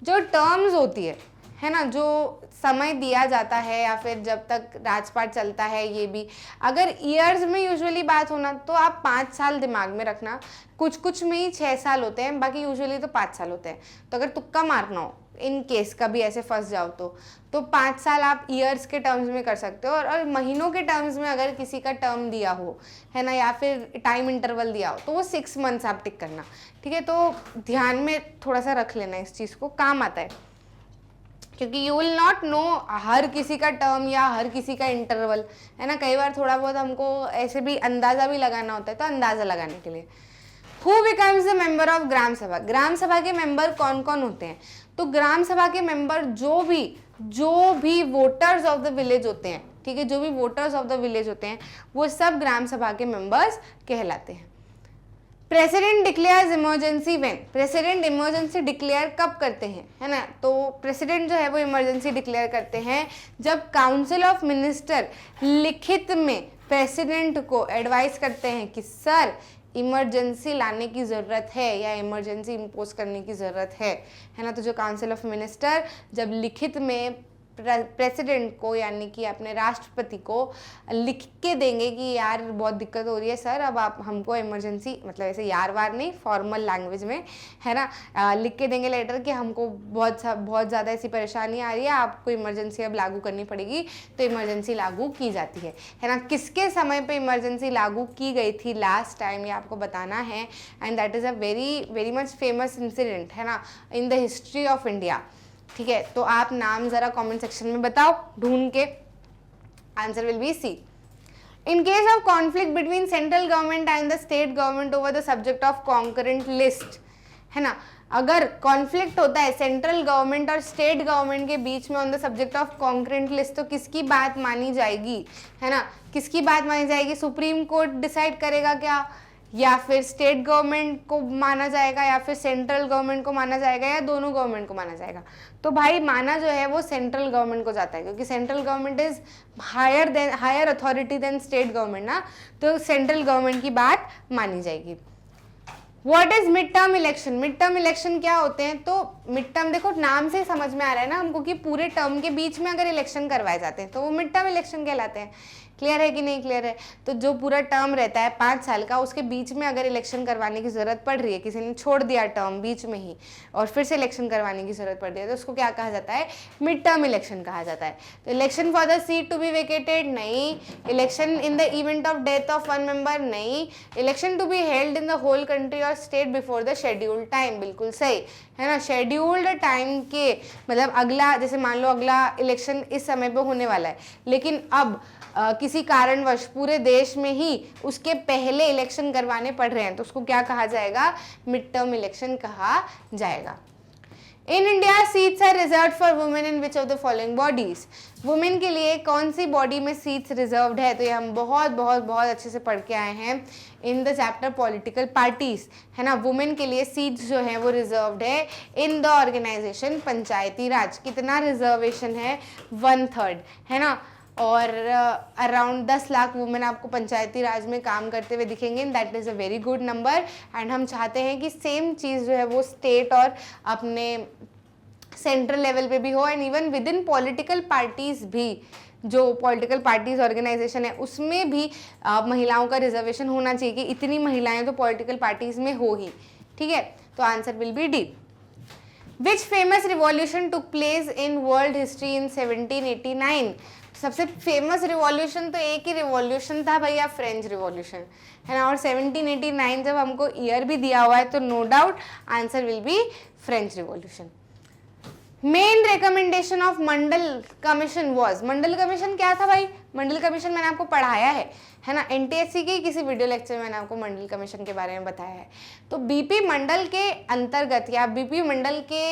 जो टर्म्स होती है ना, जो समय दिया जाता है या फिर जब तक राजपाट चलता है, ये भी अगर ईयर्स में यूजुअली बात होना तो आप 5 साल दिमाग में रखना। कुछ में ही 6 साल होते हैं, बाकी यूजुअली तो 5 साल होते हैं। तो अगर तुक्का मारना हो, इन केस कभी ऐसे फंस जाओ तो 5 साल आप ईयर्स के टर्म्स में कर सकते हो, और महीनों के टर्म्स में अगर किसी का टर्म दिया हो, है ना, या फिर टाइम इंटरवल दिया हो, तो वो 6 मंथ्स आप टिक करना। ठीक है, तो ध्यान में थोड़ा सा रख लेना, इस चीज़ को काम आता है, क्योंकि यू विल नॉट नो हर किसी का टर्म या हर किसी का इंटरवल, है ना। कई बार थोड़ा बहुत हमको ऐसे भी अंदाज़ा भी लगाना होता है, तो अंदाज़ा लगाने के लिए who becomes the member of gram sabha. Gram सभा के मेंबर कौन कौन होते हैं, तो ग्राम सभा के मेंबर जो भी वोटर्स ऑफ द विलेज होते हैं, ठीक है, जो भी वोटर्स ऑफ द विलेज होते हैं, वो सब ग्राम सभा के मेंबर्स कहलाते हैं। President declares emergency when. President emergency declare कब करते हैं, है ना, तो प्रेसिडेंट जो है वो इमरजेंसी डिक्लेयर करते हैं जब काउंसिल ऑफ मिनिस्टर लिखित में प्रेसिडेंट को एडवाइस करते हैं कि सर इमरजेंसी लाने की ज़रूरत है या इमरजेंसी इम्पोज करने की ज़रूरत है ना। तो जो काउंसिल ऑफ मिनिस्टर जब लिखित में प्रेसिडेंट को यानी कि अपने राष्ट्रपति को लिख के देंगे कि यार बहुत दिक्कत हो रही है सर, अब आप हमको इमरजेंसी, मतलब ऐसे यार वार नहीं, फॉर्मल लैंग्वेज में, है ना, लिख के देंगे लेटर कि हमको बहुत ज़्यादा ऐसी परेशानी आ रही है, आपको इमरजेंसी अब लागू करनी पड़ेगी, तो इमरजेंसी लागू की जाती है ना। किसके समय पे इमरजेंसी लागू की गई थी लास्ट टाइम, ये आपको बताना है, and that is a very much famous incident, है ना, in the history of India. ठीक है, तो आप नाम जरा कमेंट सेक्शन में बताओ ढूंढ के। Answer will be C. In case of conflict between central government and the state government over the subject of concurrent list, है ना, अगर कॉन्फ्लिक्ट होता है सेंट्रल गवर्नमेंट और स्टेट गवर्नमेंट के बीच में on the subject of concurrent list, तो किसकी बात मानी जाएगी, है ना, किसकी बात मानी जाएगी? सुप्रीम कोर्ट डिसाइड करेगा क्या, या फिर स्टेट गवर्नमेंट को माना जाएगा, या फिर सेंट्रल गवर्नमेंट को माना जाएगा, या दोनों गवर्नमेंट को माना जाएगा? तो भाई माना जो है वो सेंट्रल गवर्नमेंट को जाता है, क्योंकि central government is higher authority than state government ना, तो सेंट्रल गवर्नमेंट की बात मानी जाएगी। What is mid term election? Mid term election क्या होते हैं? तो मिड टर्म देखो नाम से समझ में आ रहा है ना हमको कि पूरे टर्म के बीच में अगर इलेक्शन करवाए जाते हैं तो वो मिड टर्म इलेक्शन कहलाते हैं। क्लियर है कि नहीं क्लियर है? तो जो पूरा टर्म रहता है 5 साल का, उसके बीच में अगर इलेक्शन करवाने की जरूरत पड़ रही है, किसी ने छोड़ दिया टर्म बीच में ही और फिर से इलेक्शन करवाने की जरूरत पड़ रही है, तो उसको क्या कहा जाता है? मिड टर्म इलेक्शन कहा जाता है। तो election for the seat to be vacated नहीं, election in the event of death of one member नहीं, election to be held in the whole country और state before the scheduled time, बिल्कुल सही है ना। शेड्यूल्ड टाइम के मतलब अगला, जैसे मान लो अगला इलेक्शन इस समय पे होने वाला है, लेकिन अब किसी कारणवश पूरे देश में ही उसके पहले इलेक्शन करवाने पड़ रहे हैं, तो उसको क्या कहा जाएगा? मिड टर्म इलेक्शन कहा जाएगा। In India seats are reserve for women in which of the following bodies? Women के लिए कौन सी बॉडी में सीट्स रिजर्व्ड है? तो ये हम बहुत बहुत बहुत अच्छे से पढ़ के आए हैं in the chapter political parties, है ना। वुमेन के लिए सीट्स जो है वो रिजर्व्ड है इन द ऑर्गेनाइजेशन पंचायती राज। कितना रिजर्वेशन है? 1/3, है ना। और अराउंड 10 लाख वुमेन आपको पंचायती राज में काम करते हुए दिखेंगे, that is a very good number. And हम चाहते हैं कि सेम चीज़ जो है वो स्टेट और अपने सेंट्रल लेवल पे भी हो, and even with in political parties भी, जो पॉलिटिकल पार्टीज ऑर्गेनाइजेशन है उसमें भी महिलाओं का रिजर्वेशन होना चाहिए कि इतनी महिलाएं तो पॉलिटिकल पार्टीज में हो ही। ठीक है, तो answer will B D. Which famous revolution took place in world history in 1789? सबसे फेमस रिवॉल्यूशन तो एक ही रिवॉल्यूशन था भैया, फ्रेंच रिवॉल्यूशन, है ना। और 1789 जब हमको ईयर भी दिया हुआ है तो no doubt answer will be French revolution. Main recommendation of Mandal commission was, Mandal commission क्या था भाई? मंडल कमीशन मैंने आपको पढ़ाया है ना, एनटीएससी के किसी वीडियो लेक्चर में मैंने आपको मंडल कमीशन के बारे में बताया है। तो बीपी मंडल के अंतर्गत या बीपी मंडल के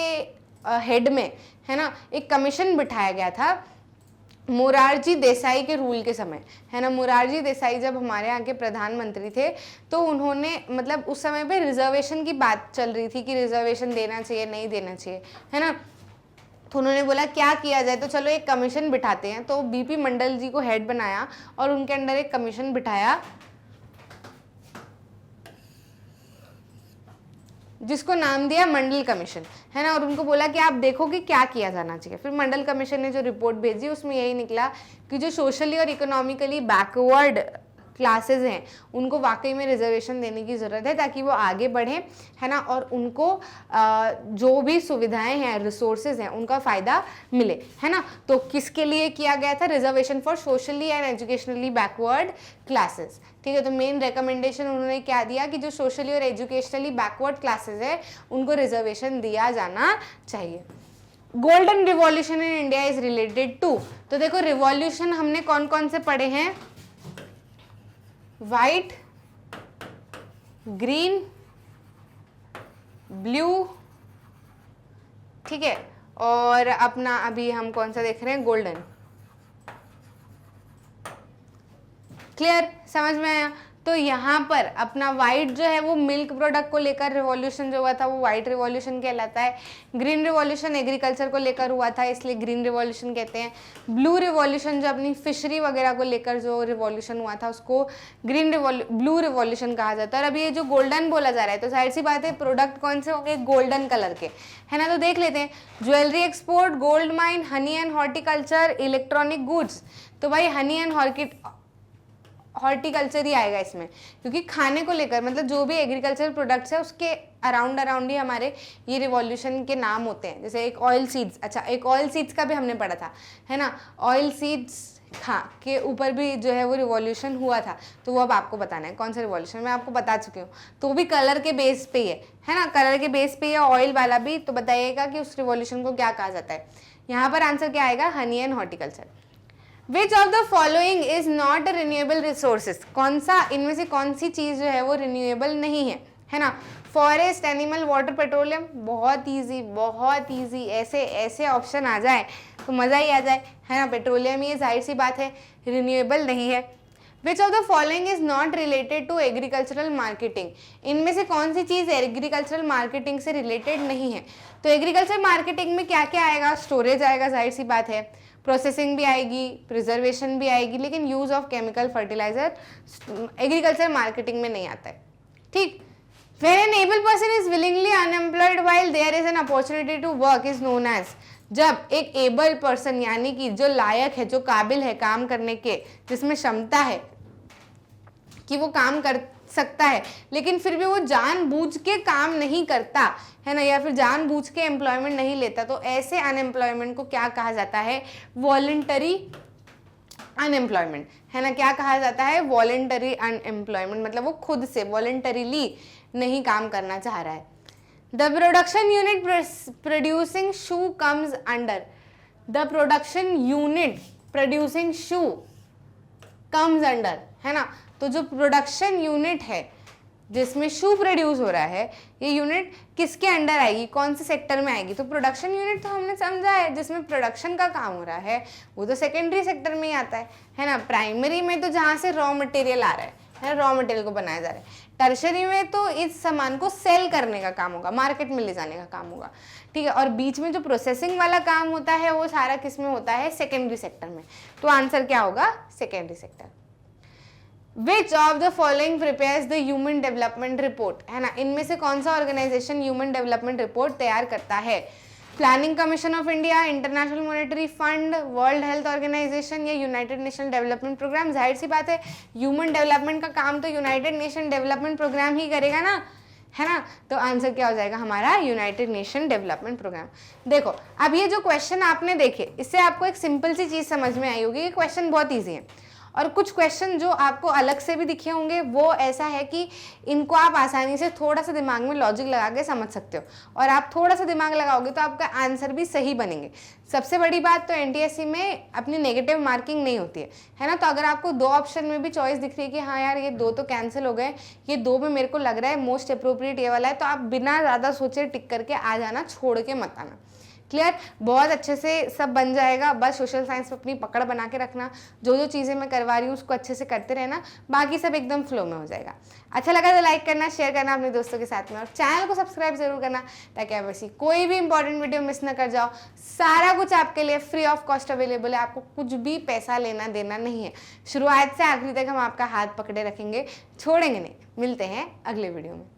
हेड में, है ना, एक कमीशन बिठाया गया था मोरारजी देसाई के रूल के समय, है ना। मोरारजी देसाई जब हमारे यहाँ के प्रधानमंत्री थे तो उन्होंने मतलब उस समय पे रिजर्वेशन की बात चल रही थी कि रिजर्वेशन देना चाहिए नहीं देना चाहिए, है ना। तो उन्होंने बोला क्या किया जाए, तो चलो एक कमीशन बिठाते हैं। तो बीपी मंडल जी को हेड बनाया और उनके अंडर एक कमीशन बिठाया जिसको नाम दिया मंडल कमीशन, है ना। और उनको बोला कि आप देखो कि क्या किया जाना चाहिए। फिर मंडल कमीशन ने जो रिपोर्ट भेजी उसमें यही निकला कि जो सोशली और इकोनॉमिकली बैकवर्ड क्लासेस हैं उनको वाकई में रिजर्वेशन देने की ज़रूरत है ताकि वो आगे बढ़ें, है ना, और उनको जो भी सुविधाएं हैं, रिसोर्सेज हैं, उनका फ़ायदा मिले, है ना। तो किसके लिए किया गया था? Reservation for socially and educationally backward classes, ठीक है। तो मेन रिकमेंडेशन उन्होंने क्या दिया कि जो सोशली और एजुकेशनली बैकवर्ड क्लासेस है उनको रिजर्वेशन दिया जाना चाहिए। Golden revolution in India is related to, तो देखो रिवॉल्यूशन हमने कौन कौन से पढ़े हैं? वाइट, ग्रीन, ब्लू, ठीक है, और अपना अभी हम कौन सा देख रहे हैं? गोल्डन। क्लियर, समझ में आया? तो यहाँ पर अपना वाइट जो है वो मिल्क प्रोडक्ट को लेकर रिवॉल्यूशन जो हुआ था वो वाइट रिवॉल्यूशन कहलाता है। ग्रीन रिवॉल्यूशन एग्रीकल्चर को लेकर हुआ था इसलिए ग्रीन रिवॉल्यूशन कहते हैं। ब्लू रिवॉल्यूशन जो अपनी फिशरी वगैरह को लेकर जो रिवॉल्यूशन हुआ था उसको ब्लू रिवॉल्यूशन कहा जाता है। और अभी ये जो गोल्डन बोला जा रहा है तो जाहिर सी बात है प्रोडक्ट कौन से होंगे? गोल्डन कलर के, है ना। तो देख लेते हैं, jewellery export, gold mine, honey and horticulture, electronic goods. तो भाई हनी एंड हॉर्टिकल्चर ही आएगा इसमें, क्योंकि खाने को लेकर मतलब जो भी एग्रीकल्चर प्रोडक्ट्स है उसके अराउंड ही हमारे ये रिवॉल्यूशन के नाम होते हैं। जैसे एक ऑयल सीड्स, अच्छा एक ऑयल सीड्स का भी हमने पढ़ा था, है ना। ऑयल सीड्स के ऊपर भी जो है वो रिवॉल्यूशन हुआ था, तो वो अब आपको बताना है कौन सा रिवॉल्यूशन। मैं आपको बता चुकी हूँ, तो भी कलर के बेस पे ही है ना, कलर के बेस पे या ऑयल वाला भी। तो बताइएगा कि उस रिवॉल्यूशन को क्या कहा जाता है। यहाँ पर आंसर क्या आएगा? Honey and horticulture. Which of the following is not renewable resources, कौन सा इनमें से कौन सी चीज जो है वो रिन्यूएबल नहीं है ना। Forest, animal, water, petroleum. बहुत इजी, ऐसे ऑप्शन आ जाए तो मजा ही आ जाए, है ना। पेट्रोलियम ये जाहिर सी बात है रिन्यूएबल नहीं है। Which of the following is not related to agricultural marketing, इनमें से कौन सी चीज एग्रीकल्चरल मार्केटिंग से रिलेटेड नहीं है। तो एग्रीकल्चर मार्केटिंग में क्या क्या आएगा? स्टोरेज आएगा, जाहिर सी बात है, प्रोसेसिंग भी आएगी, प्रिजर्वेशन भी आएगी, लेकिन use of chemical fertiliser agriculture marketing में नहीं आता है, ठीक। When an able person is willingly unemployed while there is an opportunity to work is known as, जब एक एबल पर्सन यानी कि जो लायक है, जो काबिल है काम करने के, जिसमें क्षमता है कि वो काम कर सकता है लेकिन फिर भी वो जानबूझ के काम नहीं करता, है ना, या फिर जानबूझ के एम्प्लॉयमेंट नहीं लेता, तो ऐसे अनएम्प्लॉयमेंट को क्या कहा जाता है? वॉलंटरी अनएम्प्लॉयमेंट, है ना। क्या कहा जाता है? वॉलंटरी अनएम्प्लॉयमेंट, मतलब वो खुद से वॉलंटरीली नहीं काम करना चाह रहा है। The production unit producing shoe comes under, the production unit producing shoe comes under, है ना। तो जो प्रोडक्शन यूनिट है जिसमें शू प्रोड्यूस हो रहा है, ये यूनिट किसके अंडर आएगी? कौन से सेक्टर में आएगी? तो प्रोडक्शन यूनिट तो हमने समझा है जिसमें प्रोडक्शन का काम हो रहा है, वो तो सेकेंडरी सेक्टर में ही आता है ना। प्राइमरी में तो जहाँ से रॉ मटेरियल आ रहा है, रॉ मटेरियल को बनाया जा रहा है। टर्शरी में तो इस सामान को सेल करने का काम होगा, मार्केट में ले जाने का काम होगा, ठीक है। और बीच में जो प्रोसेसिंग वाला काम होता है वो सारा किस में होता है? सेकेंडरी सेक्टर में। तो आंसर क्या होगा? Secondary sector. Which of the following prepares the Human Development Report, है ना। इनमें से कौन सा ऑर्गेनाइजेशन ह्यूमन डेवलपमेंट रिपोर्ट तैयार करता है? Planning commission of India, international monetary fund, world health organisation या यूनाइटेड नेशन डेवलपमेंट प्रोग्राम। जाहिर सी बात है ह्यूमन डेवलपमेंट का काम तो यूनाइटेड नेशन डेवलपमेंट प्रोग्राम ही करेगा ना, है ना। तो आंसर क्या हो जाएगा हमारा यूनाइटेड नेशन डेवलपमेंट प्रोग्राम। देखो अब ये जो क्वेश्चन आपने देखे, इससे आपको एक सिंपल सी चीज़ समझ में आई होगी कि क्वेश्चन बहुत ईजी है। और कुछ क्वेश्चन जो आपको अलग से भी दिखे होंगे वो ऐसा है कि इनको आप आसानी से थोड़ा सा दिमाग में लॉजिक लगा के समझ सकते हो, और आप थोड़ा सा दिमाग लगाओगे तो आपका आंसर भी सही बनेंगे। सबसे बड़ी बात तो एनटीएससी में अपनी नेगेटिव मार्किंग नहीं होती है ना। तो अगर आपको दो ऑप्शन में भी चॉइस दिख रही है कि हाँ यार ये दो तो कैंसिल हो गए, ये दो में मेरे को लग रहा है मोस्ट अप्रोप्रिएट ये वाला है, तो आप बिना ज़्यादा सोचे टिक करके आ जाना, छोड़ के मत आना। क्लियर, बहुत अच्छे से सब बन जाएगा। बस सोशल साइंस पे अपनी पकड़ बना के रखना, जो जो चीज़ें मैं करवा रही हूँ उसको अच्छे से करते रहना, बाकी सब एकदम फ्लो में हो जाएगा। अच्छा लगा तो लाइक करना, शेयर करना अपने दोस्तों के साथ में, और चैनल को सब्सक्राइब जरूर करना ताकि आप ऐसी कोई भी इंपॉर्टेंट वीडियो मिस ना कर जाओ। सारा कुछ आपके लिए फ्री ऑफ कॉस्ट अवेलेबल है, आपको कुछ भी पैसा लेना देना नहीं है। शुरुआत से आखिरी तक हम आपका हाथ पकड़े रखेंगे, छोड़ेंगे नहीं। मिलते हैं अगले वीडियो में।